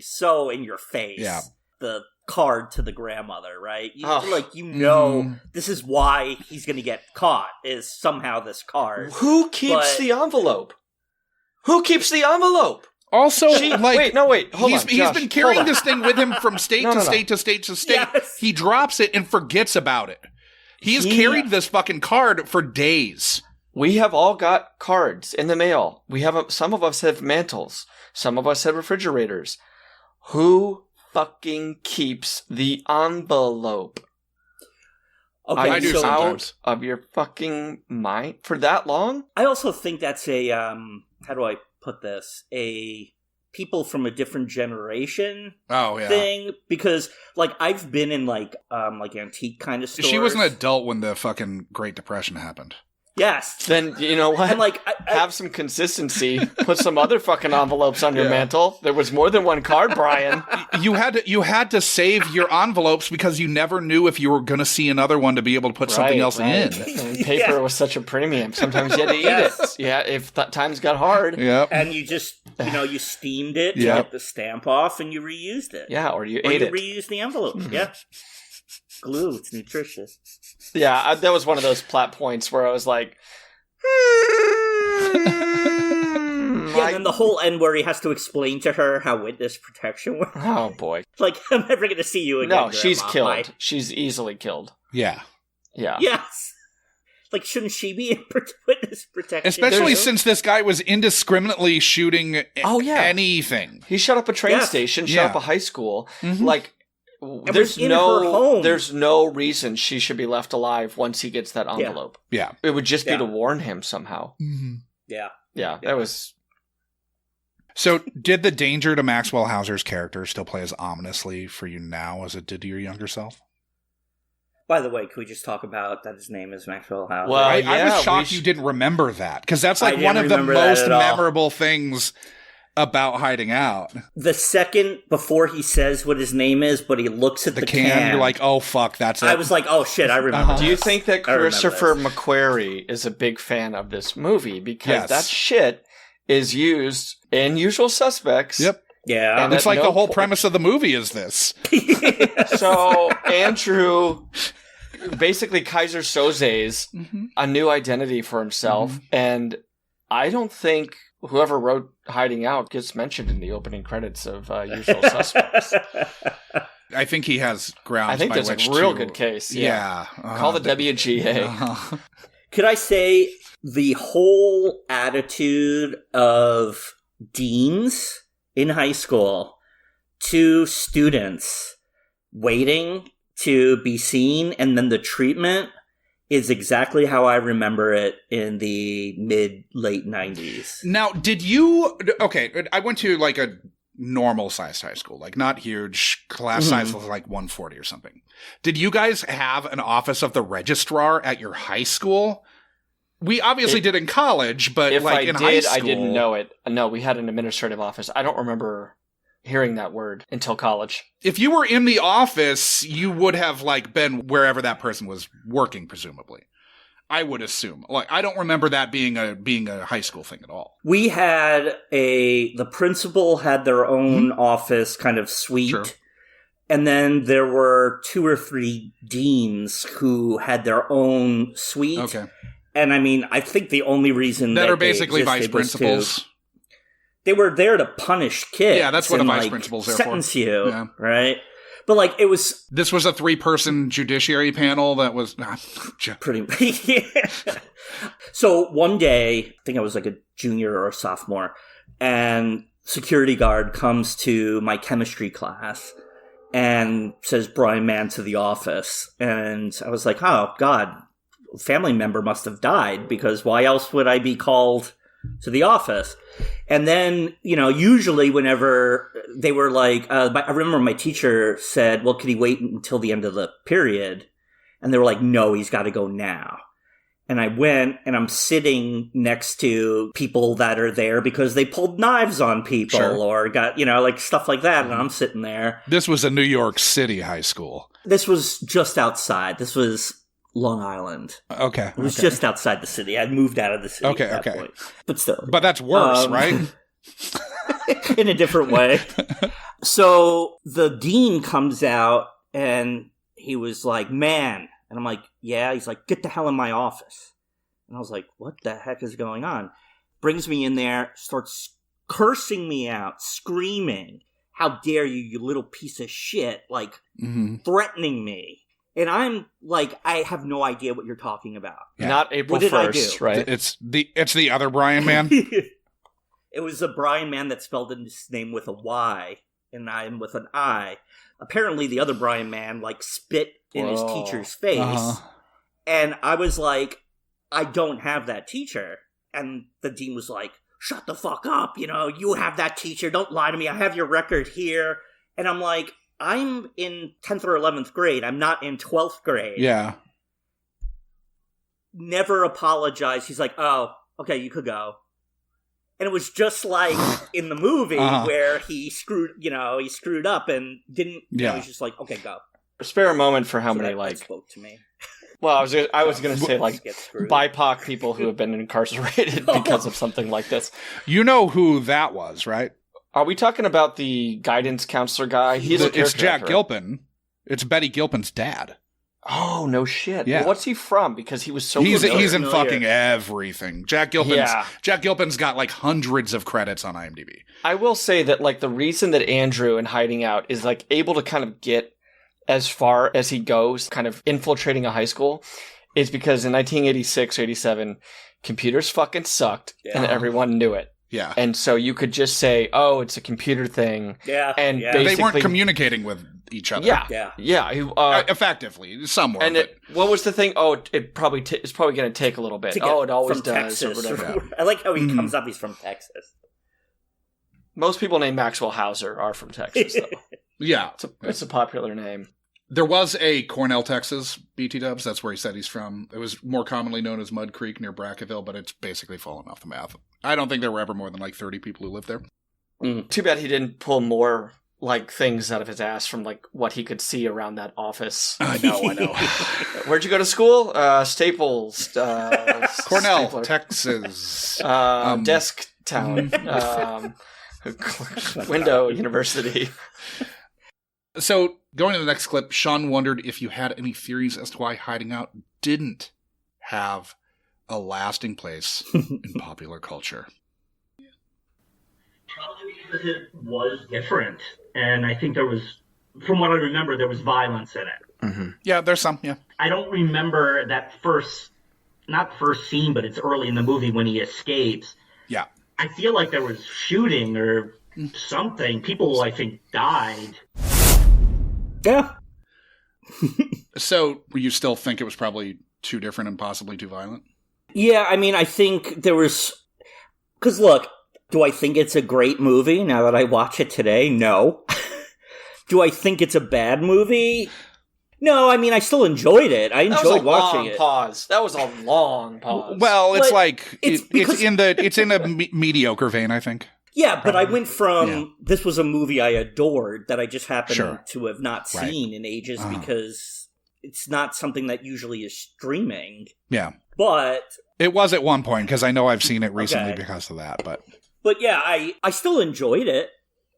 so in your face. Yeah. The card to the grandmother, right? Mm-hmm. This is why he's going to get caught, is somehow this card. Who keeps the envelope? Who keeps the envelope? Also, wait, hold on, he's Josh, been carrying this thing with him from state to state to state to state. Yes. He drops it and forgets about it. He's carried this fucking card for days. We have all got cards in the mail. Some of us have mantles. Some of us have refrigerators. Who fucking keeps the envelope? Okay, I do so sometimes. Out of your fucking mind for that long? I also think that's a, how do I put this? A people from a different generation thing. Because, like, I've been in, like antique kind of stores. She was an adult when the fucking Great Depression happened. Yes. Then, you know what? And, like, have some consistency. Put some other fucking envelopes on your mantle. There was more than one card, Brian. You had to save your envelopes because you never knew if you were going to see another one to be able to put something else in. And paper was such a premium. Sometimes you had to eat it. Yeah, if times got hard. Yep. And you just, you steamed it to get the stamp off and you reused it. Yeah, or you ate it. Reused the envelope. Yeah. Glue, it's nutritious. Yeah, that was one of those plot points where I was like... Yeah, and then the whole end where he has to explain to her how witness protection works. Oh, boy. Like, I'm never going to see you again, No, Grandma. she's killed. She's easily killed. Yeah. Yeah. Yes. Like, shouldn't she be in witness protection? Especially since this guy was indiscriminately shooting anything. He shut up a train station, shut up a high school. Mm-hmm. Like, there's her home. there's no reason she should be left alive once he gets that envelope. Yeah. It would just be to warn him somehow. Mm-hmm. Yeah. Yeah, that was... So, did the danger to Maxwell Hauser's character still play as ominously for you now as it did to your younger self? By the way, can we just talk about that his name is Maxwell Hauser? Well, I yeah, was shocked you didn't remember that, because that's I like didn't one of the remember that most at all. memorable things about Hiding Out. The second before he says what his name is, but he looks at the can, You're like, oh, fuck, that's it. I was like, oh shit, I remember. Uh-huh. Do you this. think that I remember Christopher this. McQuarrie is a big fan of this movie? Because Yes. that shit is used in Usual Suspects. Yep. Yeah. And It's at like no the whole point- premise of the movie is this. So Andrew basically Kaiser Soze's a new identity for himself, and I don't think whoever wrote Hiding Out gets mentioned in the opening credits of Usual Suspects. I think he has grounds. I think by there's a which real to- good case. Yeah. Call the WGA. Uh-huh. Could I say the whole attitude of deans in high school to students waiting to be seen, and then the treatment is exactly how I remember it in the mid-late 90s. Now, did you... Okay, I went to like a normal-sized high school, like not huge. Class size was like 140 or something. Did you guys have an office of the registrar at your high school? We obviously did in college, but If like I in did, high school... I didn't know it. No, we had an administrative office. I don't remember hearing that word until college. If you were in the office, you would have like been wherever that person was working, presumably. I would assume. Like, I don't remember that being a high school thing at all. We had the principal had their own office kind of suite. Sure. And then there were 2 or 3 deans who had their own suite. Okay. And I mean, I think the only reason That that are basically they vice existed was principals. they were there to punish kids. Yeah, that's what a and, vice like, principal's there for. sentence you, Yeah. right? But like, it was This was a 3-person judiciary panel that was... pretty. Yeah. So one day, I think I was like a junior or a sophomore, and security guard comes to my chemistry class and says Brian Mann to the office, and I was like, oh God, a family member must have died, because why else would I be called to the office? And then, you know, usually whenever they were like, I remember my teacher said, well, could he wait until the end of the period? And they were like, no, he's got to go now. And I went, and I'm sitting next to people that are there because they pulled knives on people Sure. or got, you know, like stuff like that. And I'm sitting there. This was a New York City high school. This was just outside. This was Long Island. Okay. It was just outside the city. I'd moved out of the city Okay, at that okay. point. But still. But that's worse, Um, right? In a different way. So the dean comes out, and he was like, man. And I'm like, yeah. He's like, get the hell in my office. And I was like, what the heck is going on? Brings me in there, starts cursing me out, screaming, how dare you, you little piece of shit, like threatening me. And I'm like, I have no idea what you're talking about. Yeah. Not April What did I 1st, do? right? It's the other Brian Mann. It was a Brian Mann that spelled his name with a Y, and I'm with an I. Apparently, the other Brian Mann, like, spit in his Whoa. teacher's face. Uh-huh. And I was like, I don't have that teacher. And the dean was like, shut the fuck up. You know, you have that teacher. Don't lie to me. I have your record here. And I'm like, I'm in 10th or 11th grade. I'm not in 12th grade. Yeah. Never apologized. He's like, oh, okay, you could go. And it was just like in the movie where he screwed up and didn't, you know, he's just like, okay, go. Spare a moment for how So many, that like, spoke to me. well, I was going to say, like, Get screwed. BIPOC people who have been incarcerated because of something like this. You know who that was, right? Are we talking about the guidance counselor guy? He's a It's character Jack actor. Gilpin. It's Betty Gilpin's dad. Oh, no shit. Yeah. Well, what's he from? Because he was so He's familiar. in fucking everything. Jack Gilpin's got like hundreds of credits on IMDb. I will say that, like, the reason that Andrew in Hiding Out is, like, able to kind of get as far as he goes, kind of infiltrating a high school, is because in 1986 or 87, computers fucking sucked, and everyone knew it. Yeah. And so you could just say, oh, it's a computer thing. Yeah. And yeah. They weren't basically- communicating with each other. Yeah. Effectively, somewhere. And what was the thing? Oh, it's probably going to take a little bit. To get Oh, it always from does. Or Texas. whatever. I like how he comes up, he's from Texas. Most people named Maxwell Hauser are from Texas, though. Yeah. It's a popular name. There was a Cornell, Texas, BT Dubs. That's where he said he's from. It was more commonly known as Mud Creek near Brackettville, but it's basically fallen off the map. I don't think there were ever more than like 30 people who lived there. Too bad he didn't pull more like things out of his ass from like what he could see around that office. I know. Where'd you go to school? Staples. Cornell, Stapler. Texas. Desk Town. Window University. So, going to the next clip, Sean wondered if you had any theories as to why Hiding Out didn't have a lasting place in popular culture. Probably because it was different. And I think there was, from what I remember, there was violence in it. Mm-hmm. Yeah, there's some, yeah. I don't remember that not first scene, but it's early in the movie when he escapes. Yeah. I feel like there was shooting or something. People, I think, died. Yeah. So, you still think it was probably too different and possibly too violent? Yeah, I mean, I think there was... Because, look, do I think it's a great movie now that I watch it today? No. Do I think it's a bad movie? No, I mean, I still enjoyed it. I enjoyed watching it. That was a long pause. Well, it's But like... it's it's in a mediocre vein, I think. Yeah, but I went from, this was a movie I adored that I just happened to have not Right. seen in ages because it's not something that usually is streaming. Yeah. But It was at one point, because I know I've seen it recently Okay. because of that, but... yeah, I still enjoyed it.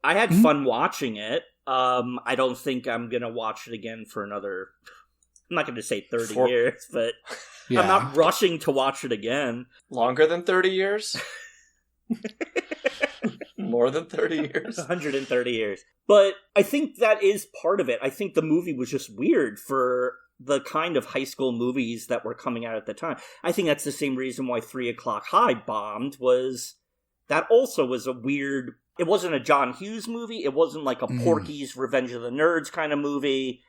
I had fun watching it. I don't think I'm going to watch it again for another, I'm not going to say 30 years, but Yeah. I'm not rushing to watch it again. Longer than 30 years? More than 30 years? 130 years. But I think that is part of it. I think the movie was just weird for the kind of high school movies that were coming out at the time. I think that's the same reason why 3 O'Clock High bombed, was that also was a weird... It wasn't a John Hughes movie. It wasn't like a Porky's Revenge of the Nerds kind of movie.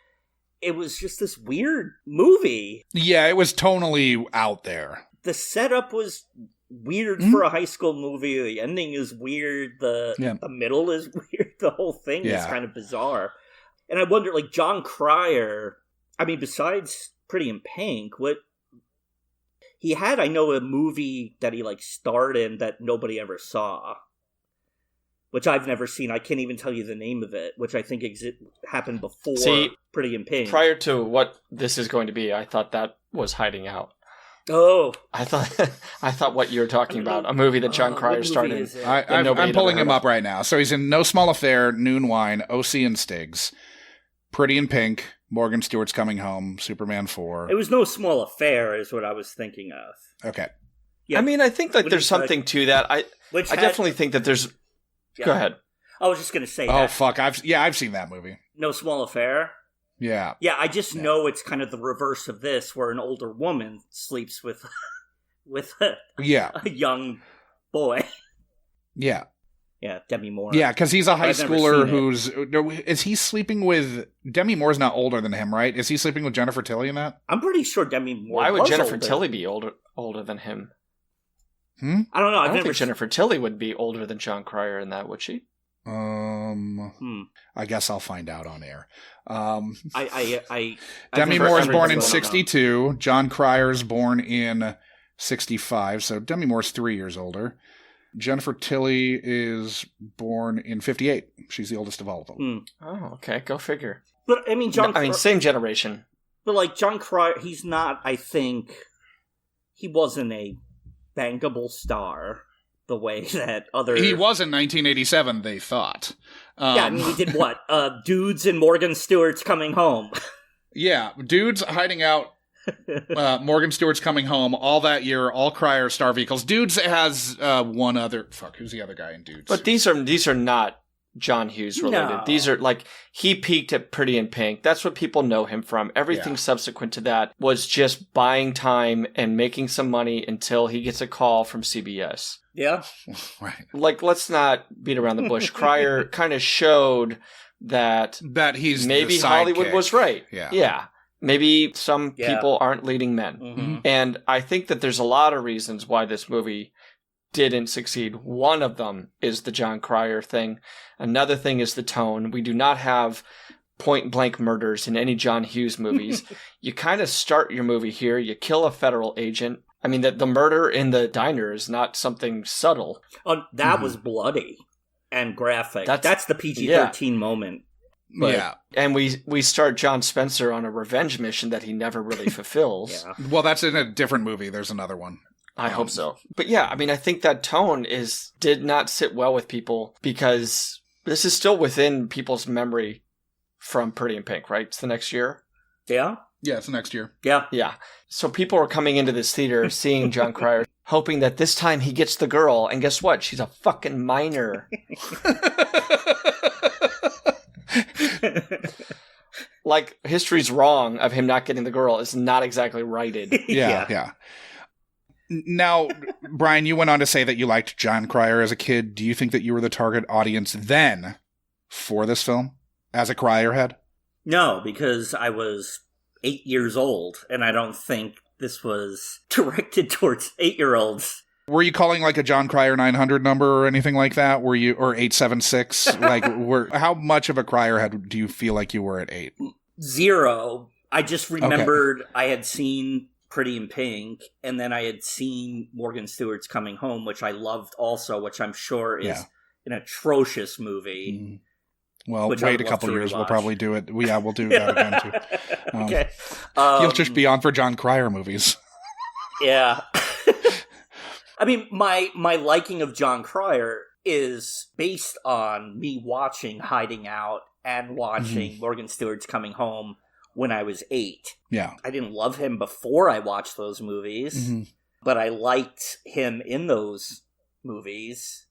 It was just this weird movie. Yeah, it was tonally out there. The setup was weird for a high school movie. The ending is weird. The middle is weird. The whole thing is kind of bizarre. And I wonder, like, Jon Cryer, I mean, besides Pretty in Pink, what he had, I know, a movie that he, like, starred in that nobody ever saw, which I've never seen. I can't even tell you the name of it, which I think happened before Pretty in Pink. Prior to what this is going to be, I thought that was Hiding Out. Oh. I thought what you were talking about, a movie that Jon Cryer starred in. I'm pulling him up right now. So he's in No Small Affair, Noon Wine, OC and Stigs, Pretty in Pink, Morgan Stewart's Coming Home, Superman 4. It was No Small Affair is what I was thinking of. Okay. Yeah. I mean, I think that there's something to that. I definitely think that there's... Yeah. Go ahead. I was just going to say Oh, that. fuck. I've seen that movie. No Small Affair? Yeah. Yeah, I just know it's kind of the reverse of this, where an older woman sleeps with a young boy. Yeah. Yeah, Demi Moore. Yeah, because he's a high I've never schooler seen who's... Is he sleeping with... Demi Moore's not older than him, right? Is he sleeping with Jennifer Tilly in that? I'm pretty sure Demi Moore Why would was Jennifer older. Tilly be older than him? Hmm? I don't know. I don't think Jennifer Tilly would be older than Jon Cryer in that, would she? I guess I'll find out on air. Demi Moore was born in 62. Jon Cryer's born in 65. So Demi Moore's 3 years older. Jennifer Tilly is born in 58. She's the oldest of all of them. Oh, okay. Go figure. But I mean, same generation. But like Jon Cryer, he's not. I think he wasn't a bankable star the way that other. He was in 1987. They thought. Yeah, I mean, he did what? Dudes and Morgan Stewart's Coming Home. Yeah, Dudes, Hiding Out, Morgan Stewart's Coming Home, all that year, all Cryer star vehicles. Dudes has one other... Fuck, who's the other guy in Dudes? But these are not John Hughes related. No. These are like, he peaked at Pretty in Pink. That's what people know him from. Everything subsequent to that was just buying time and making some money until he gets a call from CBS. Yeah. Right. Like, let's not beat around the bush. Cryer kind of showed that he's maybe the Hollywood sidekick. was right. Yeah. Maybe some people aren't leading men. Mm-hmm. And I think that there's a lot of reasons why this movie didn't succeed. One of them is the Jon Cryer thing. Another thing is the tone. We do not have point-blank murders in any John Hughes movies. You kind of start your movie here. You kill a federal agent. I mean, the murder in the diner is not something subtle. Oh, that was bloody and graphic. That's the PG-13 moment. But, yeah. And we start John Spencer on a revenge mission that he never really fulfills. Yeah. Well, that's in a different movie. There's another one. I hope so. But yeah, I mean, I think that tone did not sit well with people because this is still within people's memory from Pretty in Pink, right? It's the next year. Yeah? Yeah, it's next year. Yeah. Yeah. So people are coming into this theater, seeing Jon Cryer, hoping that this time he gets the girl. And guess what? She's a fucking minor. Like, history's wrong of him not getting the girl is not exactly righted. Yeah. Now, Brian, you went on to say that you liked Jon Cryer as a kid. Do you think that you were the target audience then for this film as a Cryer head? No, because I was 8 years old, and I don't think this was directed towards 8-year-olds. Were you calling like a Jon Cryer 900 number or anything like that? Were you, or 876? Like, how much of a Cryer head do you feel like you were at 8? 0. I just remembered I had seen Pretty in Pink, and then I had seen Morgan Stewart's Coming Home, which I loved also, which I'm sure is an atrocious movie. Well, wait a couple years, we'll probably do it. We'll do that again, too. Okay. You'll just be on for Jon Cryer movies. Yeah. I mean, my liking of Jon Cryer is based on me watching Hiding Out and watching Morgan Stewart's Coming Home when I was 8. Yeah. I didn't love him before I watched those movies, but I liked him in those movies.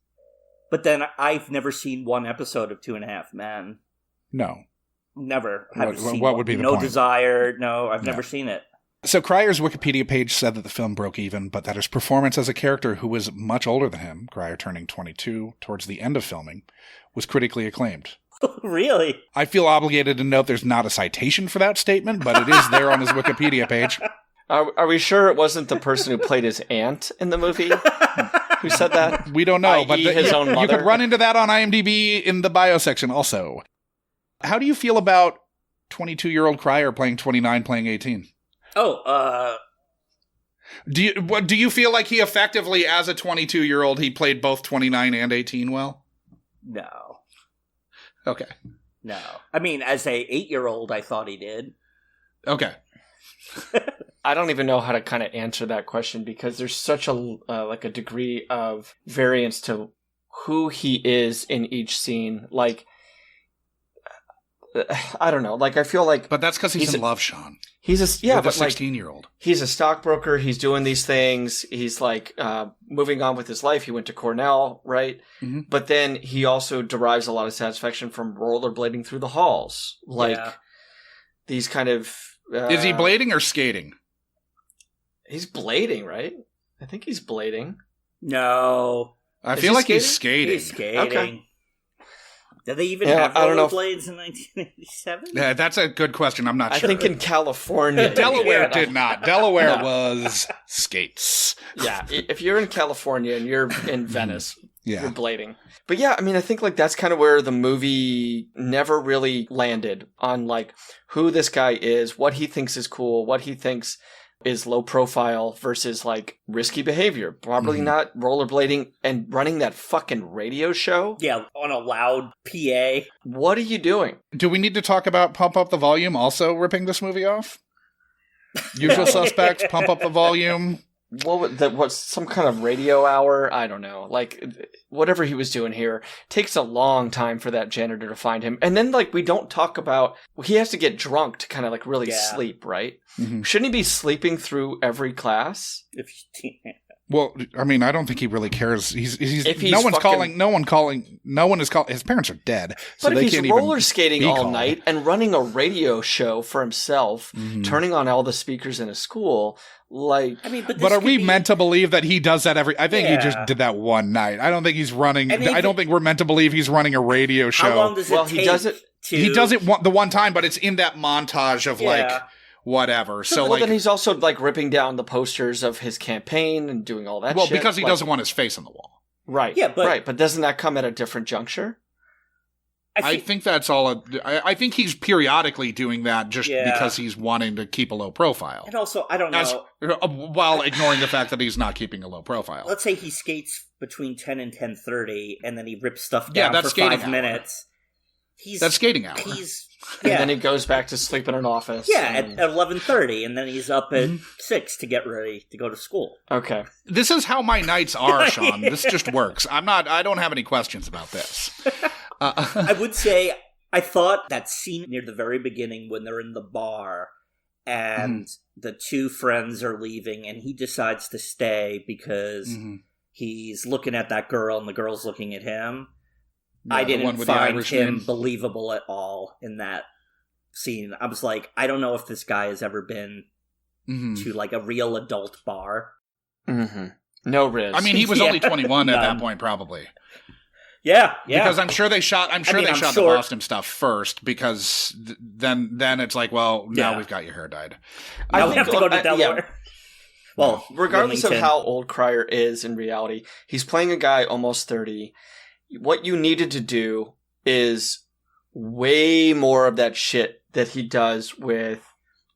But then I've never seen one episode of 2.5 Men. No. Never. What would be the No point? Desire. No, I've never seen it. So Cryer's Wikipedia page said that the film broke even, but that his performance as a character who was much older than him, Cryer turning 22 towards the end of filming, was critically acclaimed. Really? I feel obligated to note there's not a citation for that statement, but it is there on his Wikipedia page. Are we sure it wasn't the person who played his aunt in the movie who said that? We don't know, but his own mother? You could run into that on IMDb in the bio section also. How do you feel about 22-year-old Cryer playing 29, playing 18? Do you feel like he effectively, as a 22-year-old, he played both 29 and 18 well? No. Okay. No. I mean, as a 8-year-old, I thought he did. Okay. I don't even know how to kind of answer that question because there's such a degree of variance to who he is in each scene. Like, I don't know. Like, I feel like, but that's because he's in love, Sean. He's a 16-year-old. He's a stockbroker. He's doing these things. He's like moving on with his life. He went to Cornell, right? Mm-hmm. But then he also derives a lot of satisfaction from rollerblading through the halls, like these kind of. Is he blading or skating? He's blading, right? I think he's blading. No, I feel like he's skating. He's skating. Okay. Did they even have rollerblades in 1987? Yeah, that's a good question. I'm not sure. I think in California. Delaware did not. Delaware was skates. Yeah, if you're in California and you're in Venice, you're blading. But yeah, I mean, I think like that's kind of where the movie never really landed on like who this guy is, what he thinks is cool, what he thinks is low profile versus like risky behavior. Probably not rollerblading and running that fucking radio show. Yeah, on a loud PA. What are you doing? Do we need to talk about Pump Up the Volume also ripping this movie off? Usual Suspects, Pump Up the Volume. What's some kind of radio hour? I don't know. Like, whatever he was doing here takes a long time for that janitor to find him. And then, like, we don't talk about... He has to get drunk to kind of, like, really sleep, right? Mm-hmm. Shouldn't he be sleeping through every class? Well, I mean, I don't think he really cares. He's no one's fucking, calling. No one is calling. His parents are dead. So but they if he's can't roller skating all called. night and running a radio show for himself, turning on all the speakers in a school, like... I mean, but are we meant to believe that he does that every... I think he just did that one night. I don't think he's running... I don't think we're meant to believe he's running a radio show. How long does it take? He does it the one time, but it's in that montage of like... whatever. So well, like, then he's also like ripping down the posters of his campaign and doing all that shit. Well, because he doesn't want his face on the wall. Right. Yeah, but doesn't that come at a different juncture? I think that's all. I think he's periodically doing that just because he's wanting to keep a low profile. And also, I don't know. While ignoring the fact that he's not keeping a low profile. Let's say he skates between 10 and 10:30, and then he rips stuff down for 5 minutes. That's skating hour. And then he goes back to sleep in an office. Yeah, at 11:30, and then he's up at 6 to get ready to go to school. Okay. This is how my nights are, Sean. This just works. I don't have any questions about this. I would say, I thought that scene near the very beginning when they're in the bar and the two friends are leaving and he decides to stay because he's looking at that girl and the girl's looking at him. Yeah, I didn't find him believable at all in that scene. I was like, I don't know if this guy has ever been to like a real adult bar. No risk. I mean, he was only 21 at that point, probably. Yeah. Because I'm sure they shot. The Boston stuff first. Because then it's like, well, now we've got your hair dyed. I have to go to Delaware. Well, regardless of how old Cryer is in reality, he's playing a guy almost 30. What you needed to do is way more of that shit that he does with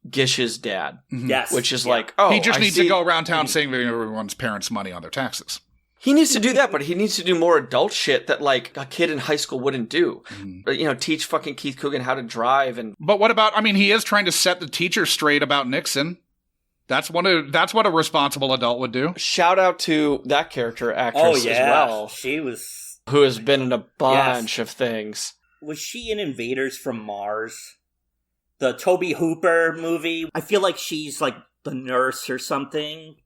Gish's dad. Yes. Which is he just needs to go around town saving everyone's parents' money on their taxes. He needs to do that, but he needs to do more adult shit that, like, a kid in high school wouldn't do. Teach fucking Keith Coogan how to drive and... But what about... I mean, he is trying to set the teacher straight about Nixon. That's what a responsible adult would do. Shout out to that character actress as well. She was... Who has been in a bunch of things. Was she in Invaders from Mars? The Tobe Hooper movie? I feel like she's, like, the nurse or something.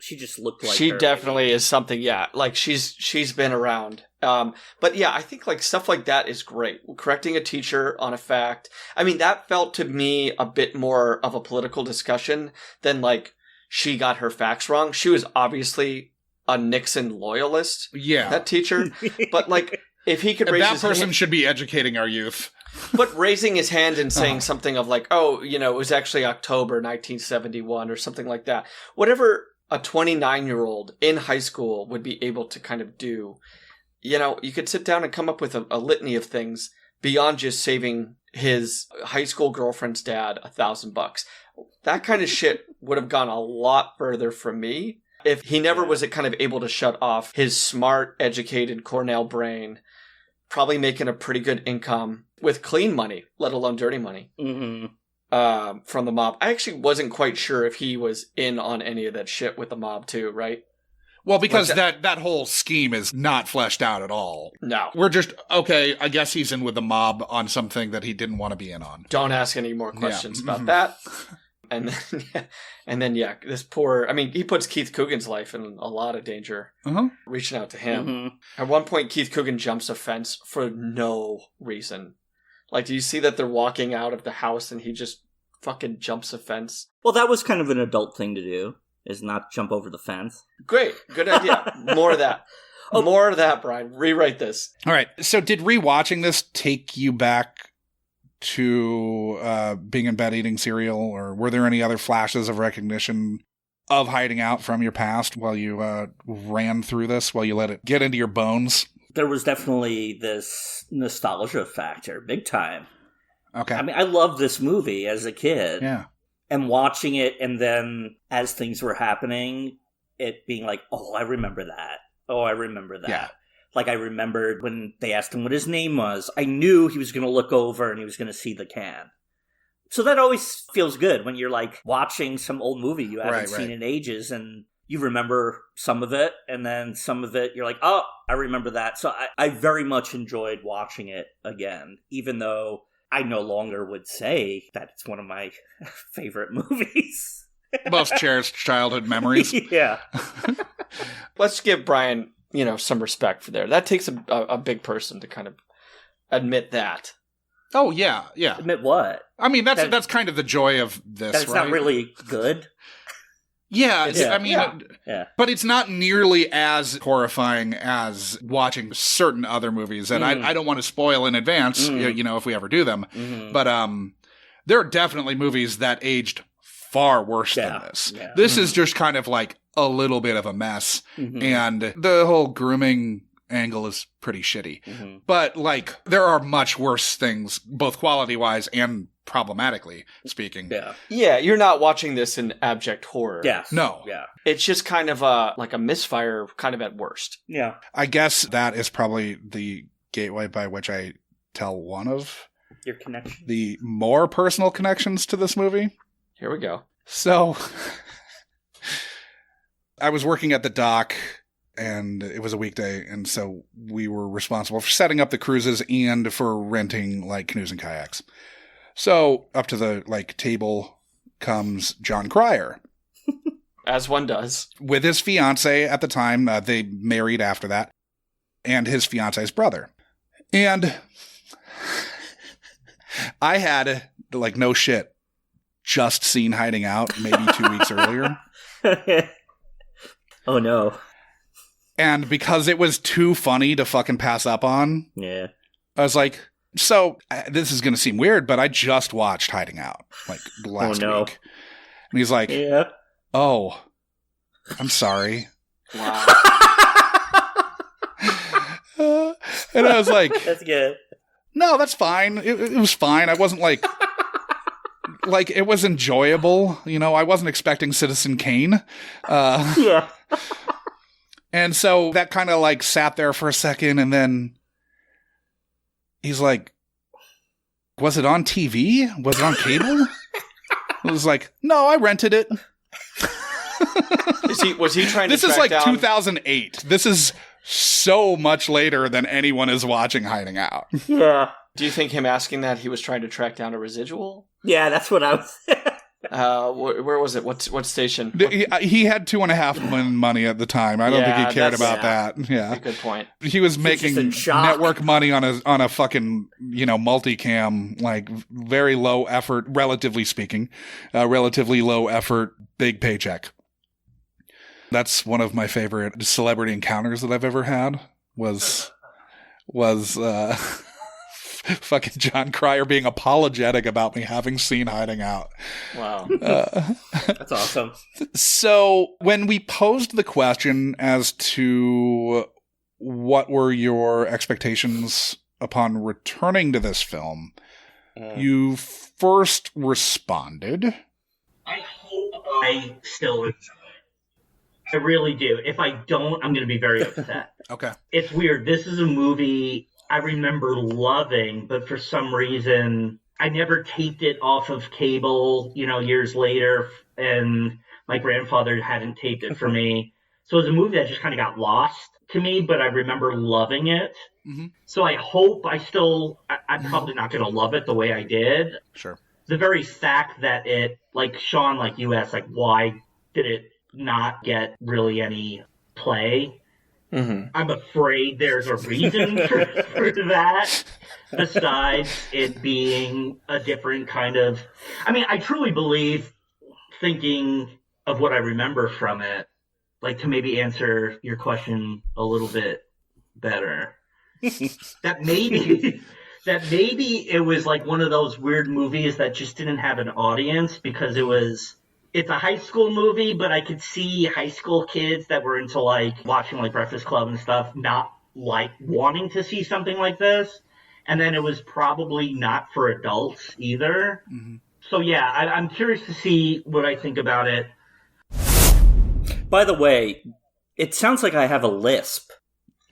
She just looked like she her, definitely is something. Yeah, like she's been around. But yeah, I think like stuff like that is great. Correcting a teacher on a fact. I mean, that felt to me a bit more of a political discussion than like she got her facts wrong. She was obviously a Nixon loyalist. Yeah, that teacher. But like, if he could raise that his person hand, should be educating our youth. But raising his hand and saying something of like, oh, it was actually October 1971 or something like that. Whatever a 29-year-old in high school would be able to kind of do. You could sit down and come up with a litany of things beyond just saving his high school girlfriend's dad $1,000. That kind of shit would have gone a lot further from me if he never was kind of able to shut off his smart, educated Cornell brain, probably making a pretty good income with clean money, let alone dirty money. From the mob. I actually wasn't quite sure if he was in on any of that shit with the mob too, right? Well, because that whole scheme is not fleshed out at all. No. We're just, okay, I guess he's in with the mob on something that he didn't want to be in on. Don't ask any more questions about that. And then, this poor, I mean, he puts Keith Coogan's life in a lot of danger, reaching out to him. At one point, Keith Coogan jumps a fence for no reason. Like, do you see that they're walking out of the house and he just fucking jumps a fence? Well, that was kind of an adult thing to do, is not jump over the fence. Great. Good idea. More of that. More of that, Brian. Rewrite this. All right. So did rewatching this take you back to being in bed eating cereal, or were there any other flashes of recognition of hiding out from your past while you ran through this, while you let it get into your bones? There was definitely this nostalgia factor, big time. Okay. I mean, I loved this movie as a kid. Yeah. And watching it, and then as things were happening, it being like, oh, I remember that. Oh, I remember that. Yeah. Like, I remembered when they asked him what his name was. I knew he was going to look over and he was going to see the can. So that always feels good when you're, like, watching some old movie you haven't seen in ages, and you remember some of it, and then some of it, you're like, oh, I remember that. So I very much enjoyed watching it again, even though I no longer would say that it's one of my favorite movies. Most cherished childhood memories. Yeah. Let's give Brian, some respect for there. That takes a big person to kind of admit that. Oh, yeah, yeah. Admit what? I mean, that's kind of the joy of this, that's right? Not really good. Yeah, but it's not nearly as horrifying as watching certain other movies, and I don't want to spoil in advance, if we ever do them. But There are definitely movies that aged far worse than this. Yeah. This is just kind of like a little bit of a mess. And the whole grooming angle is pretty shitty. But like, there are much worse things, both quality-wise and problematically speaking. Yeah, you're not watching this in abject horror. Yes. No. Yeah. It's just kind of like a misfire, kind of at worst. Yeah. I guess that is probably the gateway by which I tell one of your connection, the more personal connections to this movie. Here we go. So, I was working at the dock, and it was a weekday, and so we were responsible for setting up the cruises and for renting, like, canoes and kayaks. So, up to the, like, table comes Jon Cryer. As one does. With his fiancée at the time. They married after that. And his fiancée's brother. And I had, like, no shit, just seen Hiding Out maybe 2 weeks earlier. Oh, no. And because it was too funny to fucking pass up on, I was like, so this is going to seem weird, but I just watched Hiding Out, like, last week. And he's like, oh, I'm sorry. Wow. And I was like, that's good. No, that's fine. It was fine. I wasn't like it was enjoyable. You know, I wasn't expecting Citizen Kane. Yeah. And so that kind of like sat there for a second, and then he's like, was it on TV? Was it on cable? I was like, no, I rented it. Was he trying to This is track like down... 2008. This is so much later than anyone is watching Hiding Out. Yeah. Do you think him asking that he was trying to track down a residual? Yeah, that's what I was... where was it? What station? He had $2.5 million money at the time. I don't think he cared about that. Yeah, that's a good point. He was making network money on a fucking, you know, multicam, like very low effort, relatively speaking, relatively low effort, big paycheck. That's one of my favorite celebrity encounters that I've ever had. Was fucking Jon Cryer being apologetic about me having seen Hiding Out. Wow. That's awesome. So when we posed the question as to what were your expectations upon returning to this film, you first responded. I hope I still enjoy it. I really do. If I don't, I'm going to be very upset. Okay. It's weird. This is a movie I remember loving, but for some reason, I never taped it off of cable, you know, years later, and my grandfather hadn't taped it for me. So it was a movie that just kind of got lost to me, but I remember loving it. Mm-hmm. So I hope I'm probably not going to love it the way I did. Sure. The very fact that it, like Sean, like you asked, like, why did it not get really any play? Mm-hmm. I'm afraid there's a reason for that, besides it being a different kind of... I mean, I truly believe, thinking of what I remember from it, like to maybe answer your question a little bit better, that maybe it was like one of those weird movies that just didn't have an audience because it's a high school movie, but I could see high school kids that were into like watching like Breakfast Club and stuff not like wanting to see something like this. And then it was probably not for adults either. Mm-hmm. So yeah, I'm curious to see what I think about it. By the way, it sounds like I have a lisp.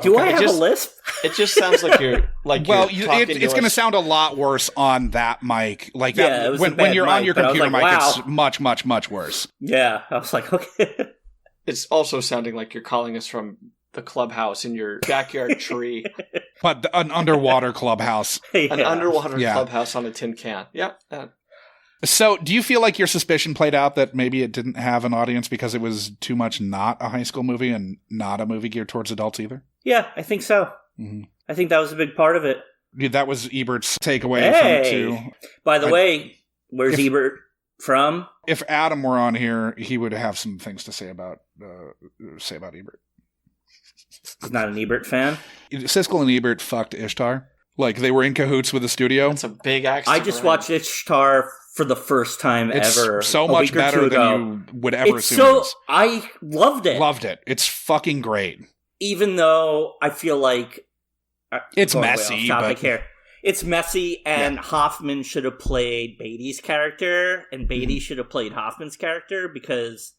Do I have a lisp? It just sounds like you're like. Well, it's going to sound a lot worse on that mic. Like that, when you're on your computer mic, it's much, much, much worse. Yeah, I was like, okay. It's also sounding like you're calling us from the clubhouse in your backyard tree. But an underwater clubhouse. Yeah. An underwater clubhouse on a tin can. Yeah. So, do you feel like your suspicion played out that maybe it didn't have an audience because it was too much not a high school movie and not a movie geared towards adults either? Yeah, I think so. Mm-hmm. I think that was a big part of it. Yeah, that was Ebert's takeaway from it too. By the way, where's Ebert from? If Adam were on here, he would have some things to say about Ebert. He's not an Ebert fan? Siskel and Ebert fucked Ishtar. Like, they were in cahoots with the studio. That's a big axe. I just watched Ishtar for the first time It's ever. so a much week or two better ago. than you would ever It's assume it is. I loved it. Loved it. It's fucking great. Even though I feel like It's going way messy, off topic but here. It's messy, and Hoffman should have played Beatty's character, and Beatty should have played Hoffman's character, because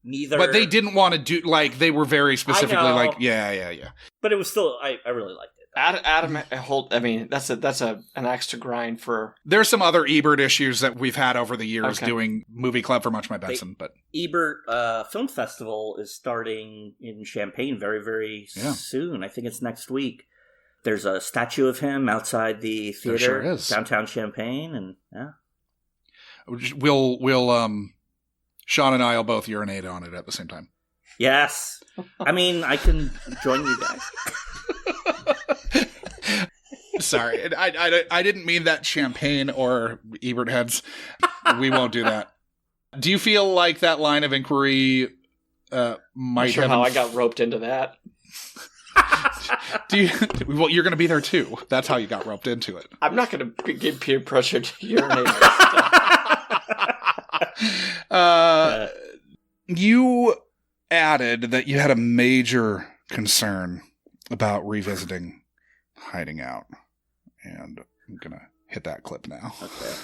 neither. But they didn't want to do, like, they were very specifically I know. like, yeah. But it was still, I really liked it. Adam Holt. I mean, that's an axe to grind for. There's some other Ebert issues that we've had over the years doing Movie Club for Much My Benson, but Ebert Film Festival is starting in Champaign very, very soon. I think it's next week. There's a statue of him outside the theater, sure is. downtown Champaign, and we'll Sean and I will both urinate on it at the same time. yes. I mean, I can join you guys. Sorry, I didn't mean that Champagne or Ebert heads. We won't do that. Do you feel like that line of inquiry might Not sure have... how I got roped into that. Well, you're going to be there too. That's how you got roped into it. I'm not going to give peer pressure to urinate. You added that you had a major concern about revisiting Hiding Out, and I'm going to hit that clip now. Okay.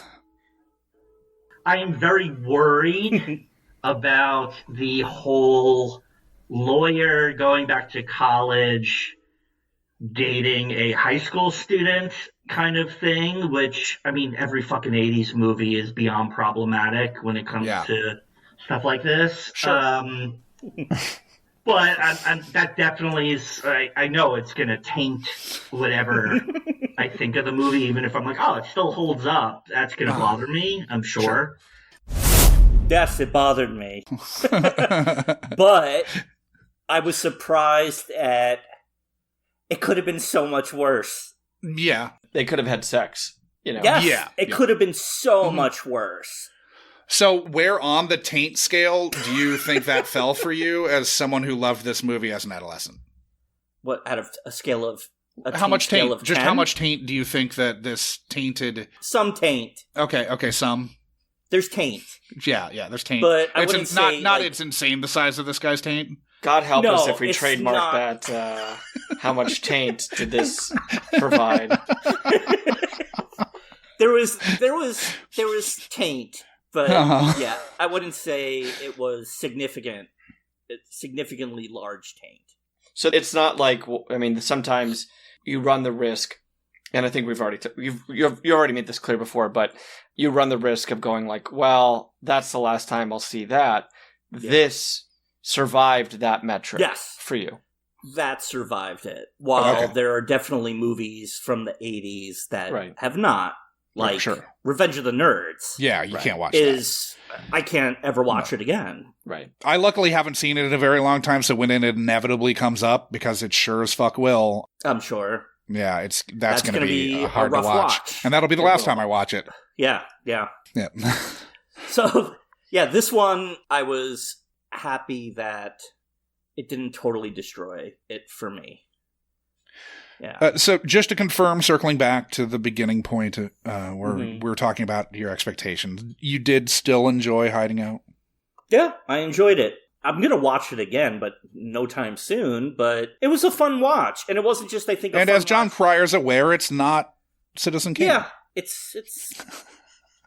I am very worried about the whole lawyer going back to college, dating a high school student kind of thing, which, I mean, every fucking 80s movie is beyond problematic when it comes to stuff like this. Sure. But that definitely is, I know it's going to taint whatever I think of the movie, even if I'm like, oh, it still holds up. That's going to bother me, I'm sure. Yes, it bothered me. But I was surprised at it could have been so much worse. Yeah. They could have had sex, you know. Yes, it could have been so much worse. So where on the taint scale do you think that fell for you as someone who loved this movie as an adolescent? What, out of a scale of... How much taint? Of just 10? how much taint do you think that this tainted... Some taint. Okay, some. There's taint. Yeah, there's taint. But I it's wouldn't say, not like- it's insane the size of this guy's taint. God help No, us if we it's trademark not. that. How much taint did this provide? There was taint, but yeah, I wouldn't say it was significant. It's significantly large taint. So it's not like, I mean, sometimes you run the risk, and I think we've already you already made this clear before, but you run the risk of going like, well, that's the last time I'll see that. Yeah. This survived that metric for you. That survived it. While there are definitely movies from the 80s that have not. Like Revenge of the Nerds. Yeah, you can't watch that. I can't ever watch it again. Right. I luckily haven't seen it in a very long time, so when it inevitably comes up, because it sure as fuck will. I'm sure. Yeah, that's going to be hard a rough to watch. And that'll be the last time I watch it. Yeah. So, yeah, this one, I was happy that it didn't totally destroy it for me. Yeah. So just to confirm, circling back to the beginning point where we were talking about your expectations, you did still enjoy Hiding Out? Yeah, I enjoyed it. I'm going to watch it again, but no time soon. But it was a fun watch. And it wasn't just, I think, and as Jon Cryer's aware, it's not Citizen Kane. Yeah, it's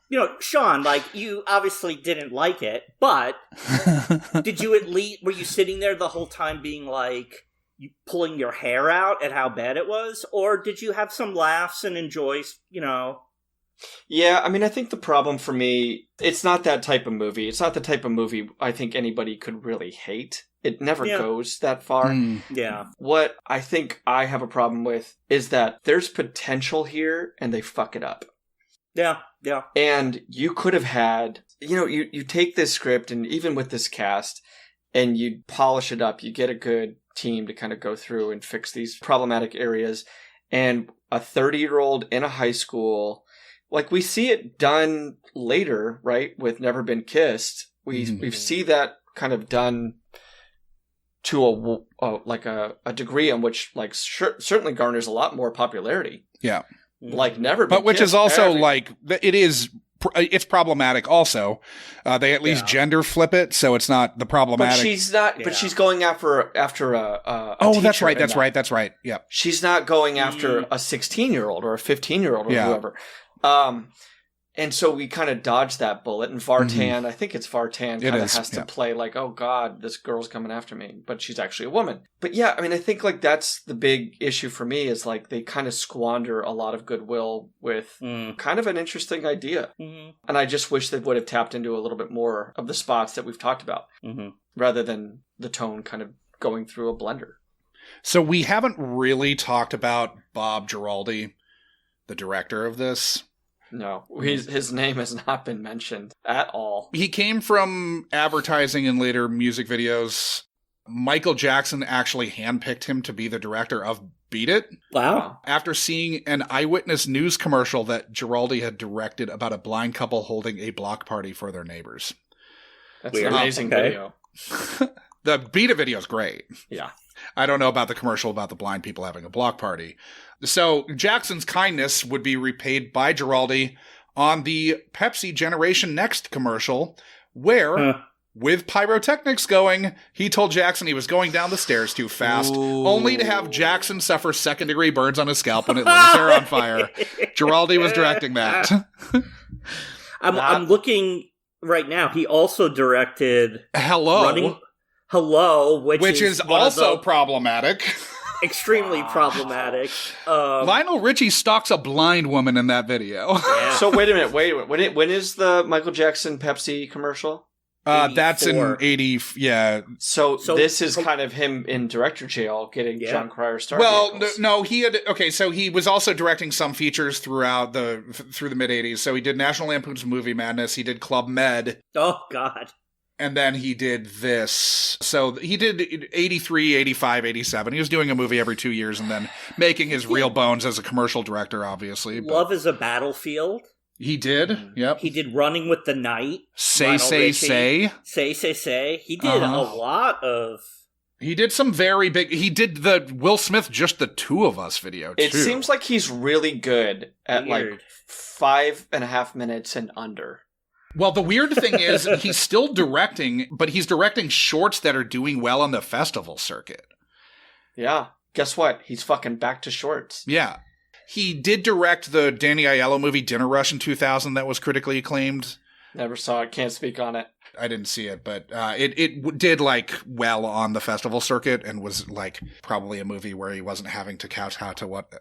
you know, Sean, like, you obviously didn't like it, but did you at least, were you sitting there the whole time being like, you pulling your hair out at how bad it was? Or did you have some laughs and enjoy, you know? Yeah, I mean, I think the problem for me, it's not that type of movie. It's not the type of movie I think anybody could really hate. It never goes that far. Yeah. What I think I have a problem with is that there's potential here and they fuck it up. Yeah. And you could have had, you know, you take this script and even with this cast and you polish it up, you get a good team to kind of go through and fix these problematic areas. And a 30-year-old in a high school, like we see it done later, right? With Never Been Kissed. We see that kind of done to a degree in which like certainly garners a lot more popularity. Yeah. Like Never Been But which Kissed, is also like, it is it's problematic also. They at least gender flip it, so it's not the problematic. But she's not. But she's going after a oh, teacher that's right. in That's that. right. That's right. Yep. She's not going after a 16-year-old or a 15-year-old or whoever. And so we kind of dodged that bullet. And Vartan, I think it's Vartan, kind of has to play like, oh God, this girl's coming after me. But she's actually a woman. But yeah, I mean, I think like that's the big issue for me is like they kind of squander a lot of goodwill with kind of an interesting idea. And I just wish they would have tapped into a little bit more of the spots that we've talked about rather than the tone kind of going through a blender. So we haven't really talked about Bob Giraldi, the director of this. No, his name has not been mentioned at all. He came from advertising and later music videos. Michael Jackson actually handpicked him to be the director of Beat It. Wow. After seeing an eyewitness news commercial that Giraldi had directed about a blind couple holding a block party for their neighbors. That's an amazing video. The Beat It video is great. Yeah. I don't know about the commercial about the blind people having a block party. So Jackson's kindness would be repaid by Giraldi on the Pepsi Generation Next commercial, where, with pyrotechnics going, he told Jackson he was going down the stairs too fast, only to have Jackson suffer second-degree burns on his scalp when it lit his hair on fire. Giraldi was directing that. I'm looking right now. He also directed Hello, which is also problematic. Extremely problematic. Lionel Richie stalks a blind woman in that video. Yeah. So wait a minute. When is the Michael Jackson Pepsi commercial? That's in 80. Yeah. So this is kind of him in director jail getting Jon Cryer started. Well, no, he had. Okay, so he was also directing some features through the mid 80s. So he did National Lampoon's Movie Madness. He did Club Med. Oh God. And then he did this. So he did 83, 85, 87. He was doing a movie every 2 years and then making his real bones as a commercial director, obviously. But Love is a Battlefield. he did. Yep. He did Running with the Night. Say. He did a lot of... He did some very big... He did the Will Smith Just the Two of Us video, too. It seems like he's really good at like 5.5 minutes and under. Well, the weird thing is he's still directing, but he's directing shorts that are doing well on the festival circuit. Yeah. Guess what? He's fucking back to shorts. Yeah. He did direct the Danny Aiello movie Dinner Rush in 2000 that was critically acclaimed. Never saw it. Can't speak on it. I didn't see it, but it did like well on the festival circuit and was like probably a movie where he wasn't having to couch how to what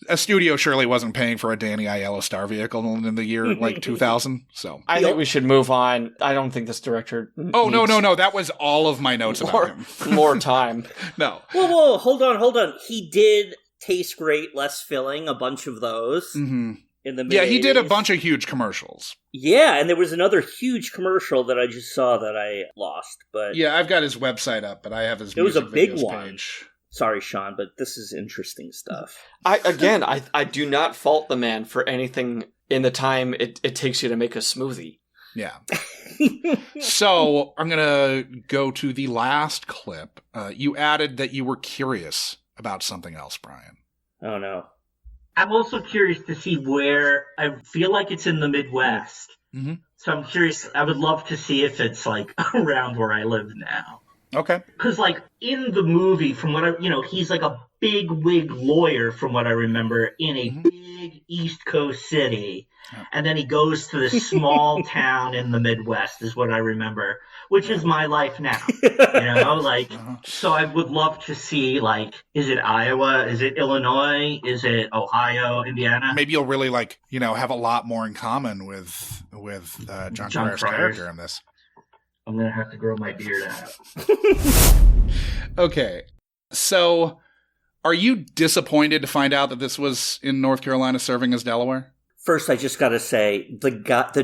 a studio surely wasn't paying for a Danny Aiello star vehicle in the year like 2000. So I think we should move on. I don't think this director. Oh no! That was all of my notes about him. More time. No. Whoa! Hold on. He did Taste Great, Less Filling, a bunch of those. Mm-hmm. In the mid-80s. He did a bunch of huge commercials. Yeah, and there was another huge commercial that I just saw that I lost. But yeah, I've got his website up, but I have his. It was a big videos one. Page. Sorry, Sean, but this is interesting stuff. I do not fault the man for anything in the time it takes you to make a smoothie. Yeah. So I'm gonna go to the last clip. You added that you were curious about something else, Brian. Oh no. I'm also curious to see where, I feel like it's in the Midwest. Mm-hmm. So I'm curious, I would love to see if it's like around where I live now. Okay. Because like in the movie, from what he's like a big wig lawyer from what I remember in a big East Coast city. And then he goes to this small town in the Midwest is what I remember, which is my life now. So I would love to see, like, is it Iowa? Is it Illinois? Is it Ohio, Indiana? Maybe you'll really have a lot more in common with Jon Cryer's character in this. I'm going to have to grow my beard out. Okay. So are you disappointed to find out that this was in North Carolina serving as Delaware? First, I just got to say, the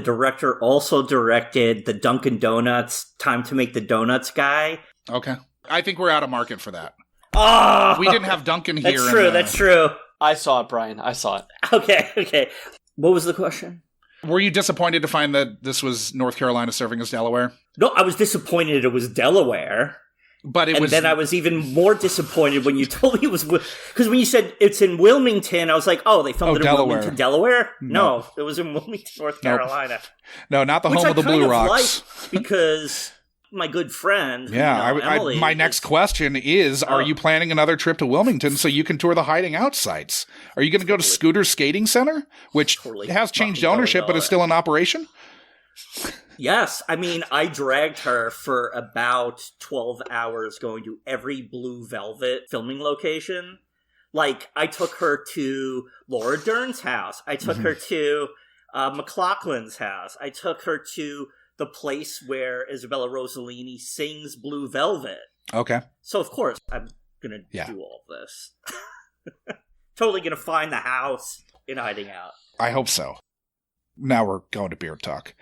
director also directed the Dunkin' Donuts Time to Make the Donuts guy. Okay. I think we're out of market for that. Oh! We didn't have Dunkin' here. That's true. I saw it, Brian. I saw it. Okay. What was the question? Were you disappointed to find that this was North Carolina serving as Delaware? No, I was disappointed it was Delaware. But and then I was even more disappointed when you told me it was... Because when you said it's in Wilmington, I was like, oh, they filmed it in Delaware. Wilmington, Delaware? No, it was in Wilmington, North Carolina. No, not the home of the Blue Rocks. Because my good friend, Emily... my next question is, are you planning another trip to Wilmington so you can tour the hiding out sites? Are you going to go to Scooter Skating Center, which has changed ownership but is still in operation? Yes, I mean, I dragged her for about 12 hours going to every Blue Velvet filming location. Like, I took her to Laura Dern's house. I took her to McLaughlin's house. I took her to the place where Isabella Rossellini sings Blue Velvet. Okay. So, of course, I'm going to do all this. Totally going to find the house in Hiding Out. I hope so. Now we're going to beard talk.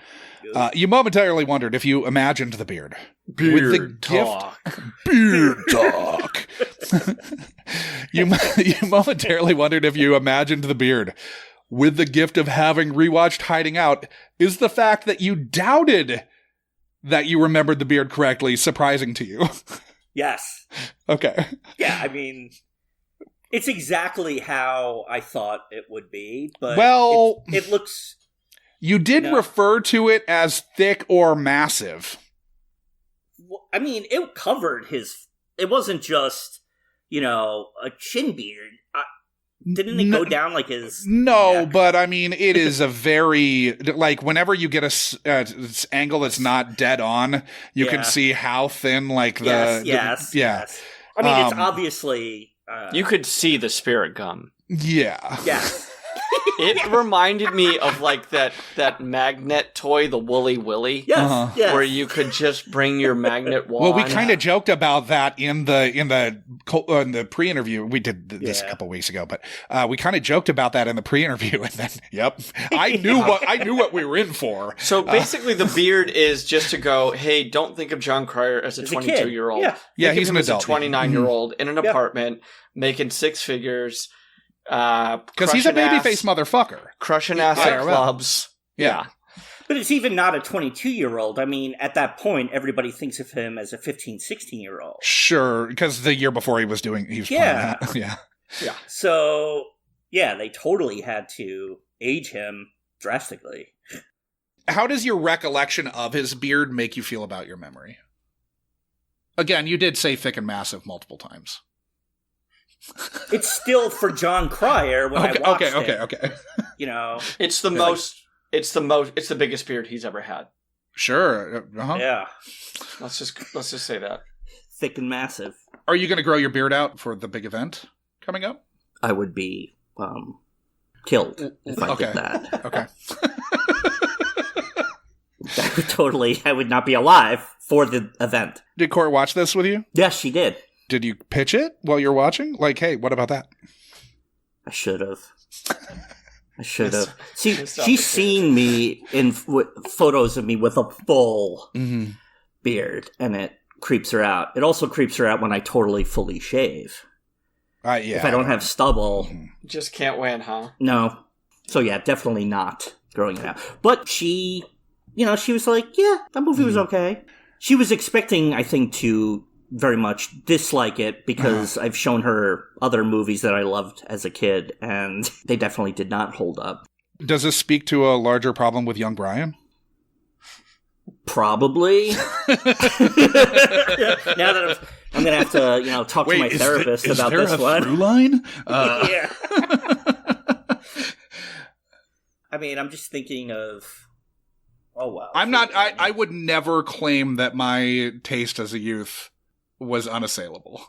You momentarily wondered if you imagined the beard. Beard talk. Beard talk. You momentarily wondered if you imagined the beard. With the gift of having rewatched Hiding Out, is the fact that you doubted that you remembered the beard correctly surprising to you? Yes. Okay. Yeah, I mean... It's exactly how I thought it would be, but it looks... You did refer to it as thick or massive. I mean, it covered his... It wasn't just, a chin beard. Didn't it go down like his... No, neck? But I mean, it is a very... Like, whenever you get this angle that's not dead on, you can see how thin, like, Yes. I mean, it's obviously... you could see the spirit gum. Yeah. Yeah. It reminded me of like that magnet toy, the Woolly Willy. Yes, yes. Where you could just bring your magnet wand. Well, we kind of joked about that in the pre-interview. We did this a couple weeks ago, but we kind of joked about that in the pre-interview, and then I knew what we were in for. So basically, the beard is just to go, hey, don't think of Jon Cryer as a 22-year-old. Yeah, he's an adult. As a 29-year-old in an apartment making six figures. Because he's a babyface motherfucker. Crushing ass at clubs. Yeah. But it's even not a 22-year-old. I mean, at that point, everybody thinks of him as a 15, 16-year-old. Sure, because the year before he was playing that. Yeah. So, they totally had to age him drastically. How does your recollection of his beard make you feel about your memory? Again, you did say thick and massive multiple times. It's still for Jon Cryer when I watched it. Okay. It's the biggest beard he's ever had. Sure. Yeah. Let's just say that. Thick and massive. Are you going to grow your beard out for the big event coming up? I would be killed if I did that. Okay. I would not be alive for the event. Did Court watch this with you? Yes, she did. Did you pitch it while you're watching? Like, hey, what about that? I should have. See, she's seen me in photos of me with a full beard, and it creeps her out. It also creeps her out when I totally fully shave. If I don't have stubble. Just can't win, huh? No. So yeah, definitely not growing it out. But she, she was like, yeah, that movie was okay. She was expecting, I think, to very much dislike it because I've shown her other movies that I loved as a kid, and they definitely did not hold up. Does this speak to a larger problem with young Brian? Probably. Now that I'm going to have to, talk to my therapist about this one. Through line? Yeah. I mean, I'm just thinking of. Oh wow! I would never claim that my taste as a youth was unassailable.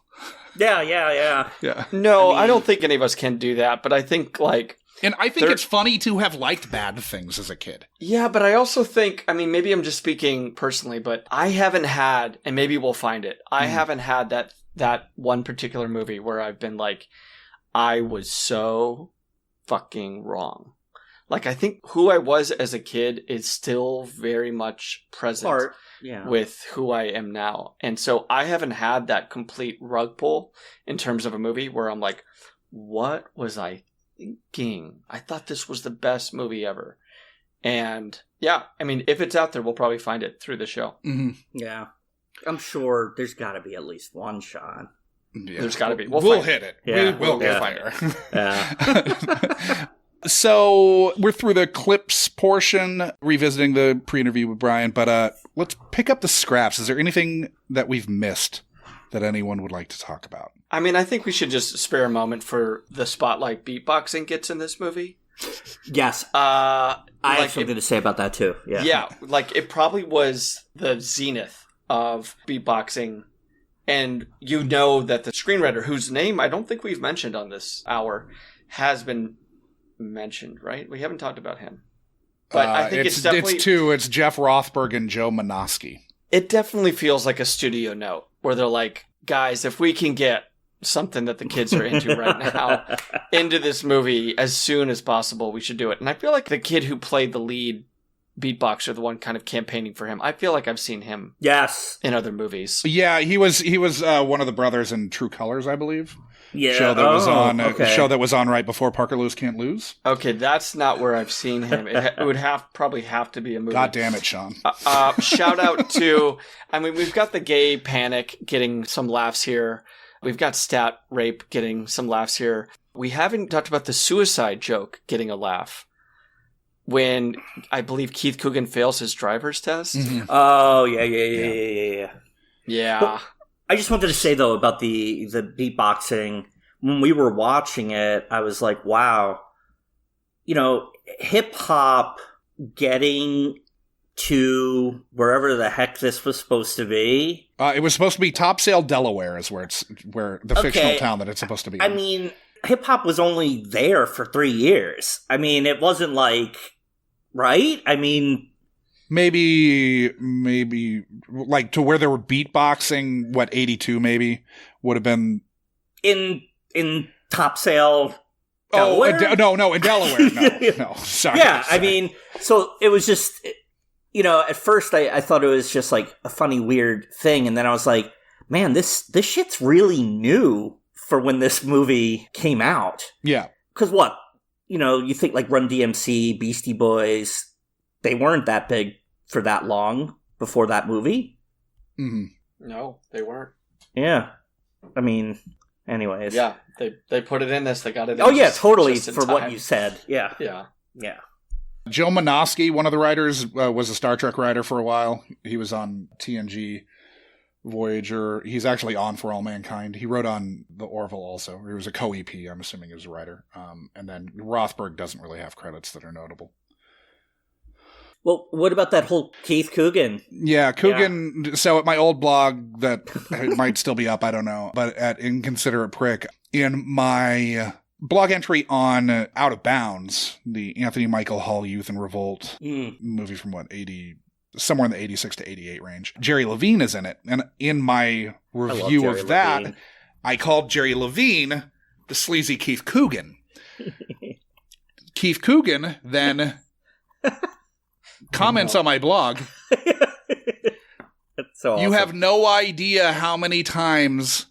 Yeah. No, I don't think any of us can do that, but I think and I think it's funny to have liked bad things as a kid. Yeah, but I also think, maybe I'm just speaking personally, but I haven't had, and maybe we'll find it, I haven't had that one particular movie where I've been like, I was so fucking wrong. Like, I think who I was as a kid is still very much present with who I am now. And so I haven't had that complete rug pull in terms of a movie where I'm like, what was I thinking? I thought this was the best movie ever. And if it's out there, we'll probably find it through the show. Mm-hmm. Yeah. I'm sure there's got to be at least one shot. Yeah. There's got to be. We'll hit it. Yeah. We will get find there. Yeah. So we're through the clips portion, revisiting the pre-interview with Brian, but let's pick up the scraps. Is there anything that we've missed that anyone would like to talk about? I mean, I think we should just spare a moment for the spotlight beatboxing gets in this movie. Yes. I have something to say about that too. Yeah. Yeah, like it probably was the zenith of beatboxing. And you know that the screenwriter, whose name I don't think we've mentioned on this hour, has been mentioned, right? We haven't talked about him. But I think it's definitely... It's two. It's Jeff Rothberg and Joe Menosky. It definitely feels like a studio note where they're like, guys, if we can get something that the kids are into right now into this movie as soon as possible, we should do it. And I feel like the kid who played the lead beatboxer, the one kind of campaigning for him, I feel like I've seen him in other movies. Yeah, he was one of the brothers in True Colors, I believe. Yeah. Show that was on right before Parker Lewis Can't Lose. Okay, that's not where I've seen him. It would probably have to be a movie. God damn it, Sean. Shout out to, I mean, we've got the gay panic getting some laughs here. We've got stat rape getting some laughs here. We haven't talked about the suicide joke getting a laugh. When I believe Keith Coogan fails his driver's test. Mm-hmm. Oh, yeah. Yeah. I just wanted to say, though, about the beatboxing. When we were watching it, I was like, wow. You know, hip-hop getting to wherever the heck this was supposed to be. It was supposed to be Topsail, Delaware is where the fictional town that it's supposed to be in. I mean, hip-hop was only there for 3 years. I mean, it wasn't like... Right? I mean... Maybe, like, to where there were beatboxing, 82 maybe, would have been... In Topsail, Delaware? No, in Delaware, no, sorry. Yeah, I mean, so it was just, you know, at first I thought it was just, like, a funny, weird thing, and then I was like, man, this shit's really new for when this movie came out. Yeah. Because what? You know, you think like Run DMC, Beastie Boys, they weren't that big for that long before that movie. Mm-hmm. No, they weren't. Yeah. I mean, anyways. Yeah, they put it in this. They got it in. Oh, yeah, totally, for what you said. Yeah. Yeah. Joe Menosky, one of the writers, was a Star Trek writer for a while. He was on TNG, Voyager. He's actually on For All Mankind. He wrote on The Orville also. He was a co-EP. I'm assuming he was a writer. And then Rothberg doesn't really have credits that are notable. Well, what about that whole Keith Coogan? Yeah, Coogan. Yeah. So at my old blog that it might still be up, I don't know, but at Inconsiderate Prick, in my blog entry on Out of Bounds, the Anthony Michael Hall Youth and Revolt movie from 80... somewhere in the 86 to 88 range. Jerry Levine is in it. And in my review of that, Levine. I called Jerry Levine the sleazy Keith Coogan. Keith Coogan then comments on my blog. That's so awesome. You have no idea how many times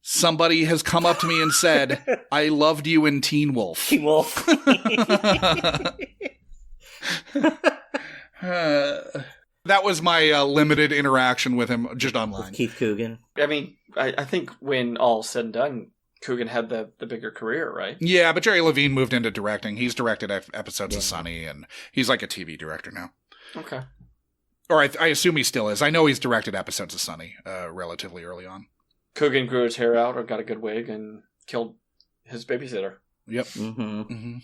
somebody has come up to me and said, I loved you in Teen Wolf. Teen Wolf. That was my limited interaction with him just online. With Keith Coogan. I mean, I think when all's said and done, Coogan had the bigger career, right? Yeah, but Jerry Levine moved into directing. He's directed episodes of Sunny, and he's like a TV director now. Okay. Or I assume he still is. I know he's directed episodes of Sunny relatively early on. Coogan grew his hair out or got a good wig and killed his babysitter. Yep. Mm-hmm.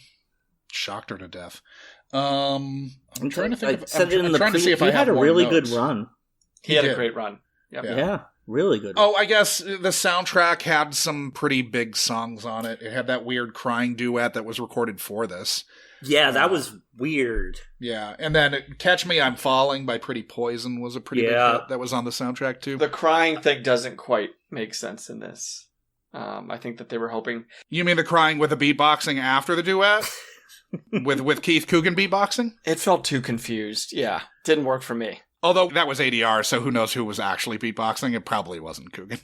Shocked her to death. I'm trying to think. I'm trying to see if I had a really good run. He had a great run. Yep. Yeah, really good. Oh, I guess the soundtrack had some pretty big songs on it. It had that weird crying duet that was recorded for this. Yeah, that was weird. Yeah, and then Catch Me I'm Falling by Pretty Poison was a pretty big hit that was on the soundtrack too. The crying thing doesn't quite make sense in this. I think that they were hoping... You mean the crying with the beatboxing after the duet? with Keith Coogan beatboxing? It felt too confused. Yeah, didn't work for me. Although that was ADR, so who knows who was actually beatboxing. It probably wasn't Coogan.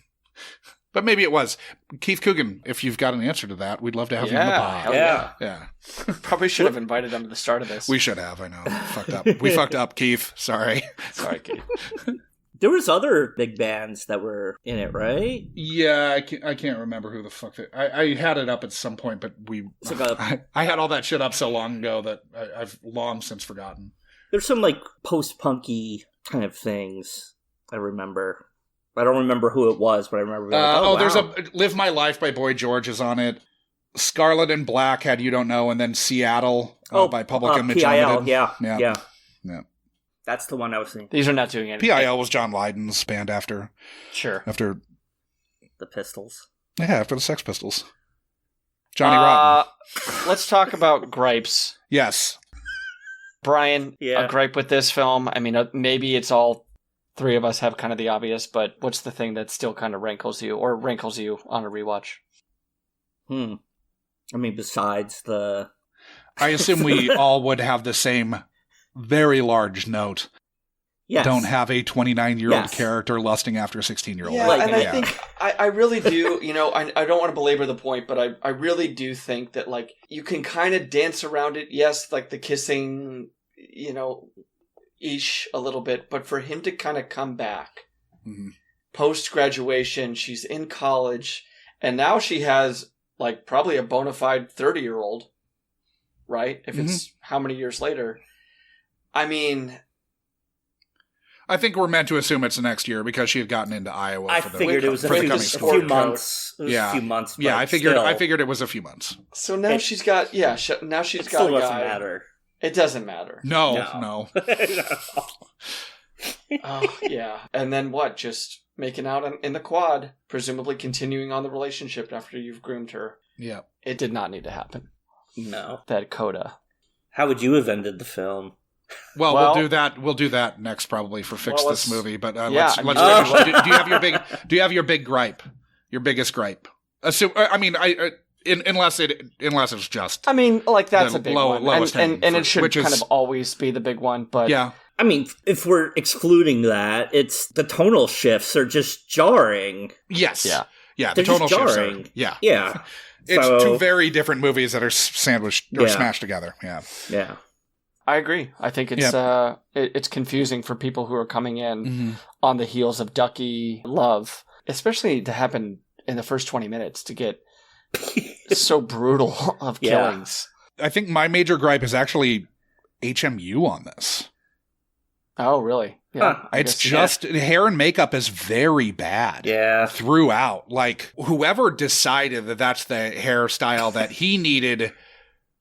But maybe it was. Keith Coogan, if you've got an answer to that, we'd love to have you on the pod. Hell yeah. Probably should have invited him at the start of this. We should have, I know. Fucked up. We fucked up, Keith. Sorry. Sorry, Keith. There was other big bands that were in it, right? Yeah, I can't remember who the fuck I had it up at some point, but I had all that shit up so long ago that I've long since forgotten. There's some like post-punky kind of things I remember. I don't remember who it was, but I remember. Wow. There's a "Live My Life" by Boy George is on it. Scarlet and Black had "You Don't Know," and then "Seattle" by Public Image PIL, Limited. Yeah. That's the one I was thinking. These are not doing anything. PIL was John Lydon's band after the Pistols. Yeah, after the Sex Pistols. Johnny Rotten. Let's talk about gripes. Yes. Brian, a gripe with this film. I mean, maybe it's all three of us have kind of the obvious, but what's the thing that still kind of rankles you on a rewatch? I mean, besides the... I assume we all would have the same very large note. Yes. Don't have a 29-year-old character lusting after a 16-year-old. Yeah, and I think, I really do, I don't want to belabor the point, but I really do think that, like, you can kind of dance around it. Yes, like the kissing, ish a little bit, but for him to kind of come back post-graduation, she's in college, and now she has, like, probably a bona fide 30-year-old, right? If it's how many years later. I mean... I think we're meant to assume it's the next year because she had gotten into Iowa. I figured it was a few months. Yeah, a few months. Yeah, I figured it was a few months. So now she's got now she's got a guy. Still doesn't matter. It doesn't matter. No. Oh yeah, and then what? Just making out in the quad, presumably continuing on the relationship after you've groomed her. Yeah, it did not need to happen. No, that coda. How would you have ended the film? Well, we'll do that. We'll do that next, probably for Fix This Movie. But let's finish. Do you have your big gripe? Your biggest gripe? Unless it's just. I mean, like that's a big one, and it should kind of always be the big one. But yeah, I mean, if we're excluding that, it's the tonal shifts are just jarring. Yes. Yeah. They're the tonal just shifts jarring. Yeah. It's two very different movies that are sandwiched or smashed together. Yeah. I agree. I think it's it's confusing for people who are coming in on the heels of Ducky Love, especially to happen in the first 20 minutes to get so brutal of killings. I think my major gripe is actually HMU on this. Oh, really? Yeah. It's just hair and makeup is very bad. Yeah. Throughout. Like, whoever decided that that's the hairstyle that he needed,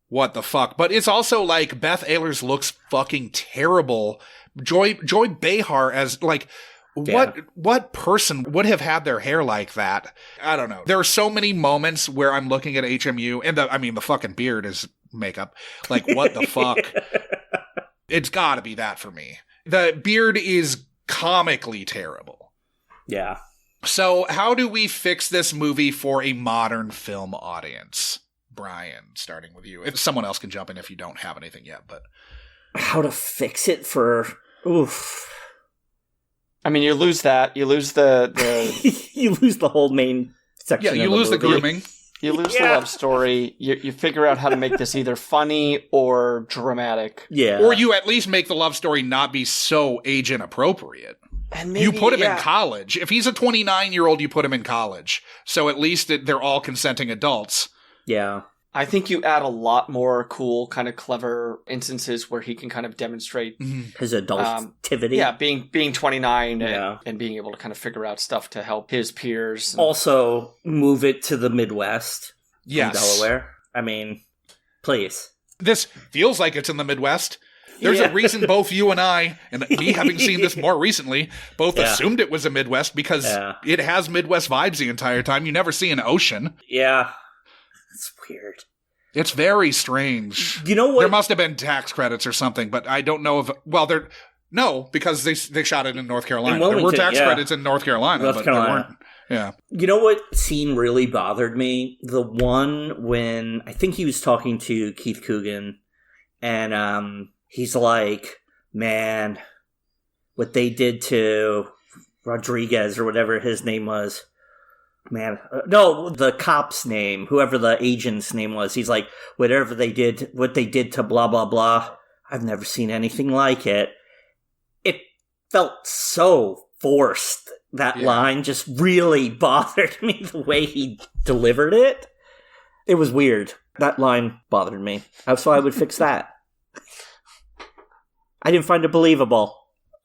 what the fuck? But it's also like Beth Ehlers looks fucking terrible. Joy Behar as like, what person would have had their hair like that? I don't know. There are so many moments where I'm looking at HMU and the fucking beard is makeup. Like, what the fuck? It's gotta be that for me. The beard is comically terrible. Yeah. So how do we fix this movie for a modern film audience? Brian, starting with you. If someone else can jump in if you don't have anything yet, but how to fix it for oof. I mean, you lose that. You lose the you lose the whole main section. Yeah, you lose the grooming. You lose the love story. You figure out how to make this either funny or dramatic. Yeah. Or you at least make the love story not be so age inappropriate. And maybe, you put him in college. If he's a 29-year-old, you put him in college. So at least they're all consenting adults. Yeah. I think you add a lot more cool, kind of clever instances where he can kind of demonstrate his adultivity. Being 29 and being able to kind of figure out stuff to help his peers. Also, move it to the Midwest. Yes. Delaware. I mean, please. This feels like it's in the Midwest. There's a reason both you and I, and me having seen this more recently, both assumed it was a Midwest because it has Midwest vibes the entire time. You never see an ocean. Yeah. It's weird. It's very strange. You know what? There must have been tax credits or something, but I don't know if... Well, because they shot it in North Carolina. There were tax credits in North Carolina, but there weren't. Yeah. You know what scene really bothered me? The one when I think he was talking to Keith Coogan, and he's like, man, what they did to Rodriguez or whatever his name was... Man, no, the cop's name, whoever the agent's name was, he's like, what they did to blah, blah, blah, I've never seen anything like it. It felt so forced. That line just really bothered me, the way he delivered it. It was weird. That line bothered me. So I would fix that. I didn't find it believable.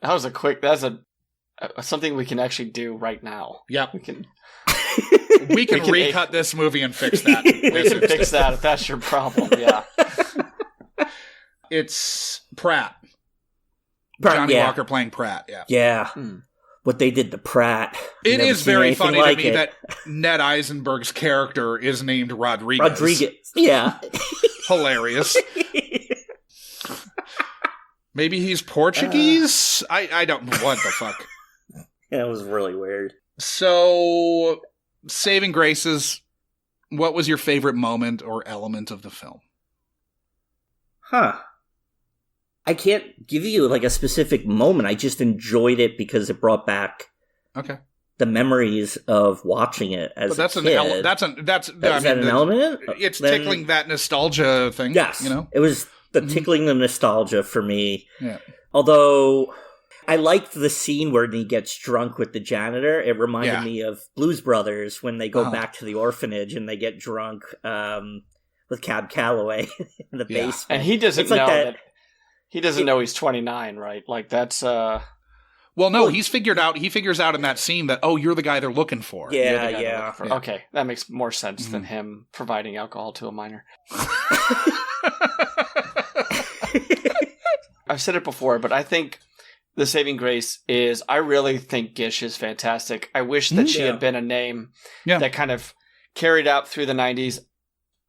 That's something we can actually do right now. Yep. We can recut this movie and fix that. we can fix that if that's your problem, yeah. It's Pratt. Johnny Walker playing Pratt, yeah. Yeah. What they did to Pratt. It is very funny to me that Ned Eisenberg's character is named Rodriguez. Yeah. Hilarious. Maybe he's Portuguese? I don't know. What the fuck? Yeah, it was really weird. So, saving graces, what was your favorite moment or element of the film? Huh. I can't give you like a specific moment. I just enjoyed it because it brought back the memories of watching it as a kid. Is that an element? It's tickling that nostalgia thing. Yes. You know? It was the tickling the nostalgia for me. Yeah. Although I liked the scene where he gets drunk with the janitor. It reminded me of Blues Brothers when they go back to the orphanage and they get drunk with Cab Calloway in the basement. And he doesn't know that. He doesn't know he's 29, right? Like, that's... Well, no, he figures out in that scene that, you're the guy they're looking for. Yeah. Okay, that makes more sense than him providing alcohol to a minor. I've said it before, but I think the saving grace is, I really think Gish is fantastic. I wish that she had been a name that kind of carried out through the 90s.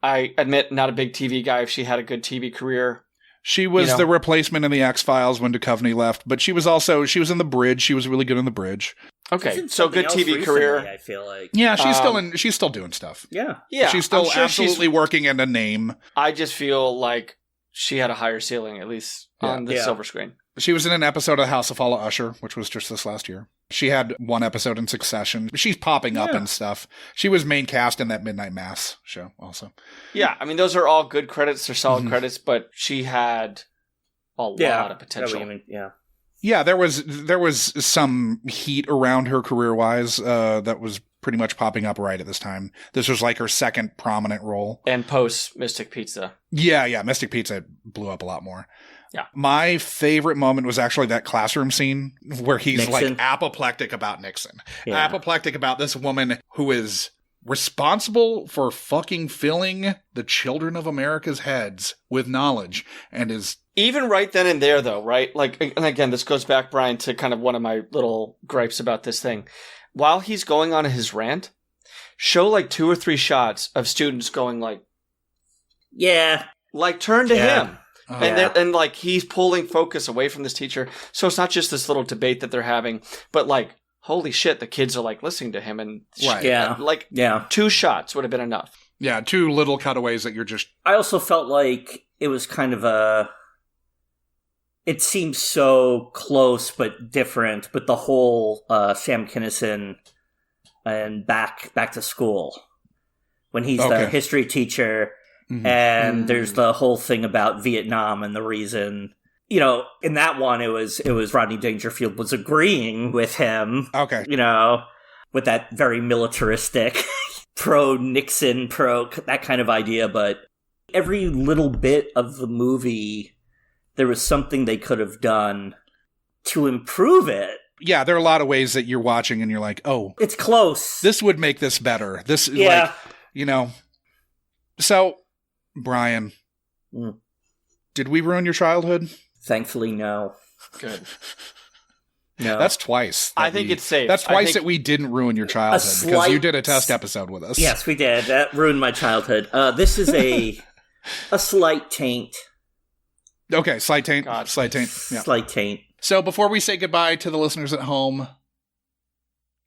I admit, not a big TV guy if she had a good TV career. She was the replacement in the X-Files when Duchovny left, but she was in The Bridge. She was really good in The Bridge. Okay, so good TV career. I feel like. Yeah, she's still doing stuff. Yeah. She's still absolutely working in a name. I just feel like she had a higher ceiling, at least on the silver screen. She was in an episode of House of Follow Usher, which was just this last year. She had one episode in Succession. She's popping up and stuff. She was main cast in that Midnight Mass show also. Yeah, I mean, those are all good credits. They're solid credits, but she had a lot of potential. Yeah, there was some heat around her career-wise that was pretty much popping up right at this time. This was like her second prominent role. And post Mystic Pizza. Yeah, Mystic Pizza blew up a lot more. Yeah. My favorite moment was actually that classroom scene where he's Nixon. like apoplectic about Nixon. Yeah. Apoplectic about this woman who is responsible for fucking filling the children of America's heads with knowledge and is... Even right then and there, though, right? Like, and again, this goes back, Brian, to kind of one of my little gripes about this thing. While he's going on his rant, show like 2 or 3 shots of students going like... Yeah. Like, turn to him. And like he's pulling focus away from this teacher. So it's not just this little debate that they're having, but like, holy shit, the kids are like listening to him and 2 shots would have been enough. Yeah, 2 little cutaways that you're just... I also felt like it was kind of it seems so close but different, but the whole Sam Kinison and back to school when he's the history teacher. And there's the whole thing about Vietnam and the reason, in that one, it was Rodney Dangerfield was agreeing with him. Okay. With that very militaristic, pro-Nixon, that kind of idea. But every little bit of the movie, there was something they could have done to improve it. Yeah, there are a lot of ways that you're watching and you're like, oh. It's close. This would make this better. This, So... Brian, did we ruin your childhood? Thankfully, no. Good. No. That's twice. I think it's safe. That's twice that we didn't ruin your childhood because you did a test episode with us. Yes, we did. That ruined my childhood. This is a slight taint. Okay, slight taint. God. Slight taint. Yeah. Slight taint. So before we say goodbye to the listeners at home,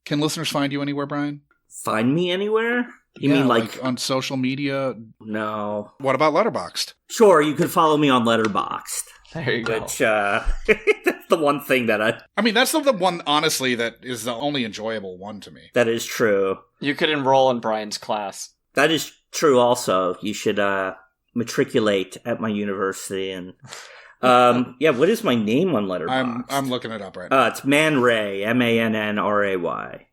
can listeners find you anywhere, Brian? Find me anywhere? You mean like on social media? No. What about Letterboxd? Sure, you could follow me on Letterboxd. There you go. Which, that's the one thing that I mean, that's the one, honestly, that is the only enjoyable one to me. That is true. You could enroll in Brian's class. That is true also. You should matriculate at my university and What is my name on Letterboxd? I'm looking it up right now. It's Man Ray, Mannray.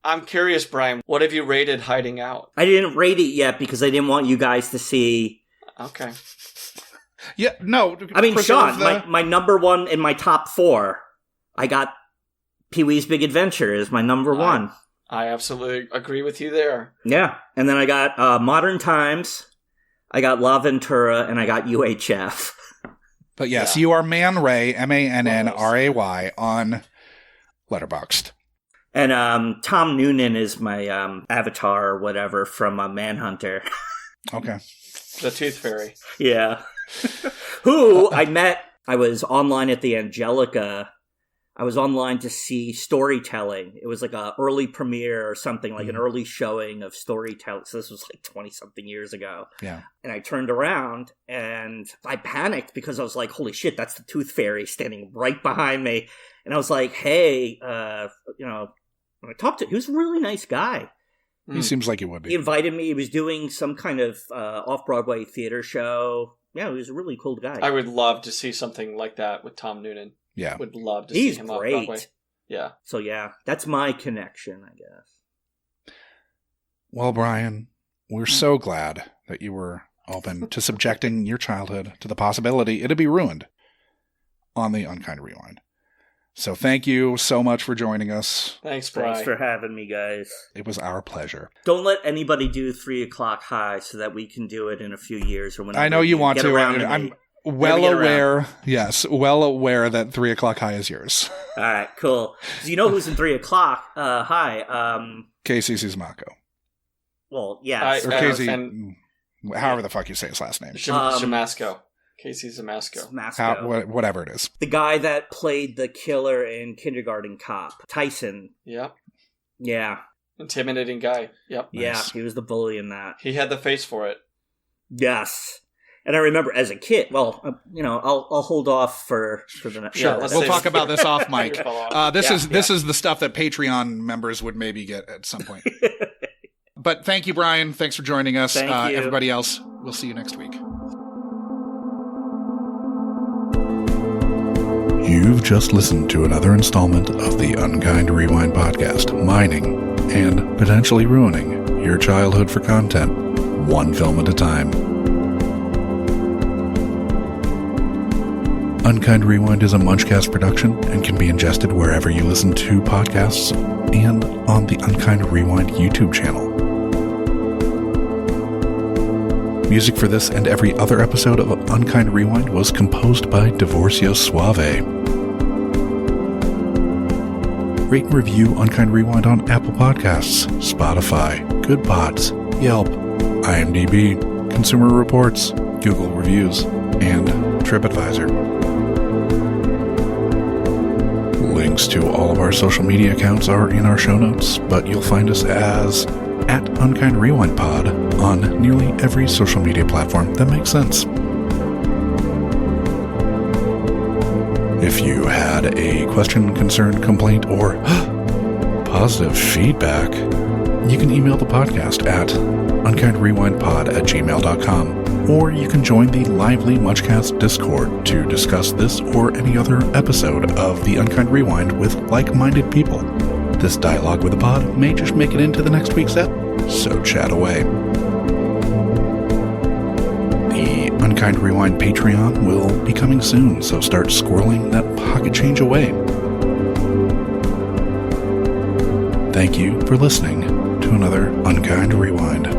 I'm curious, Brian, what have you rated Hiding Out? I didn't rate it yet because I didn't want you guys to see. Okay. Yeah, no. I mean, Sean, my number one in my top 4, I got Pee-wee's Big Adventure is my number 1. I absolutely agree with you there. Yeah, and then I got Modern Times, I got La Ventura, and I got UHF. But yes, you are Man Ray, Mannray on Letterboxd. And Tom Noonan is my avatar or whatever from Manhunter. Okay. The Tooth Fairy. Yeah. Who I met, I was online at the Angelica. I was online to see Storytelling. It was like an early premiere or something, like an early showing of Storytelling. So this was like 20-something years ago. Yeah. And I turned around and I panicked because I was like, holy shit, that's the Tooth Fairy standing right behind me. And I was like, hey, when I talked to him, he was a really nice guy. He seems like he would be. He invited me. He was doing some kind of off-Broadway theater show. Yeah, he was a really cool guy. I would love to see something like that with Tom Noonan. Yeah. Would love to see him off Broadway. Great. Yeah. So yeah, that's my connection, I guess. Well, Brian, we're so glad that you were open to subjecting your childhood to the possibility it'd be ruined on the Unkind Rewind. So thank you so much for joining us. Thanks, Brian. Thanks for having me, guys. It was our pleasure. Don't let anybody do 3 o'clock high so that we can do it in a few years or whenever. I know you want to. I'm well aware. Yes, well aware that 3 o'clock high is yours. All right, cool. So you know who's in 3 o'clock high? Casey Suzumako. Well, yeah. Or Casey, however the fuck you say his last name. Zamasco. Casey Zamasco. Whatever it is. The guy that played the killer in Kindergarten Cop. Tyson. Yep. Yeah. Intimidating guy. Yep. Yeah, Nice. he was the bully in that. He had the face for it. Yes. And I remember as a kid, well, I'll hold off for the next Sure, show. let's We'll say- talk about this off mic. This Yeah, is the stuff that Patreon members would maybe get at some point. But thank you, Brian. Thanks for joining us. Thank you. Everybody else, we'll see you next week. You've just listened to another installment of the Unkind Rewind podcast, mining and potentially ruining your childhood for content, one film at a time. Unkind Rewind is a Munchcast production and can be ingested wherever you listen to podcasts and on the Unkind Rewind YouTube channel. Music for this and every other episode of Unkind Rewind was composed by Divorcio Suave. Rate and review Unkind Rewind on Apple Podcasts, Spotify, Good Pods, Yelp, IMDb, Consumer Reports, Google Reviews, and TripAdvisor. Links to all of our social media accounts are in our show notes, but you'll find us as at Unkind Rewind Pod on nearly every social media platform that makes sense. If you had a question, concern, complaint, or positive feedback, you can email the podcast at unkindrewindpod@gmail.com, or you can join the lively Munchcast Discord to discuss this or any other episode of the Unkind Rewind with like-minded people. This dialogue with the pod may just make it into the next week's ep, so chat away. The Unkind Rewind Patreon will be coming soon, so start squirreling that pocket change away. Thank you for listening to another Unkind Rewind.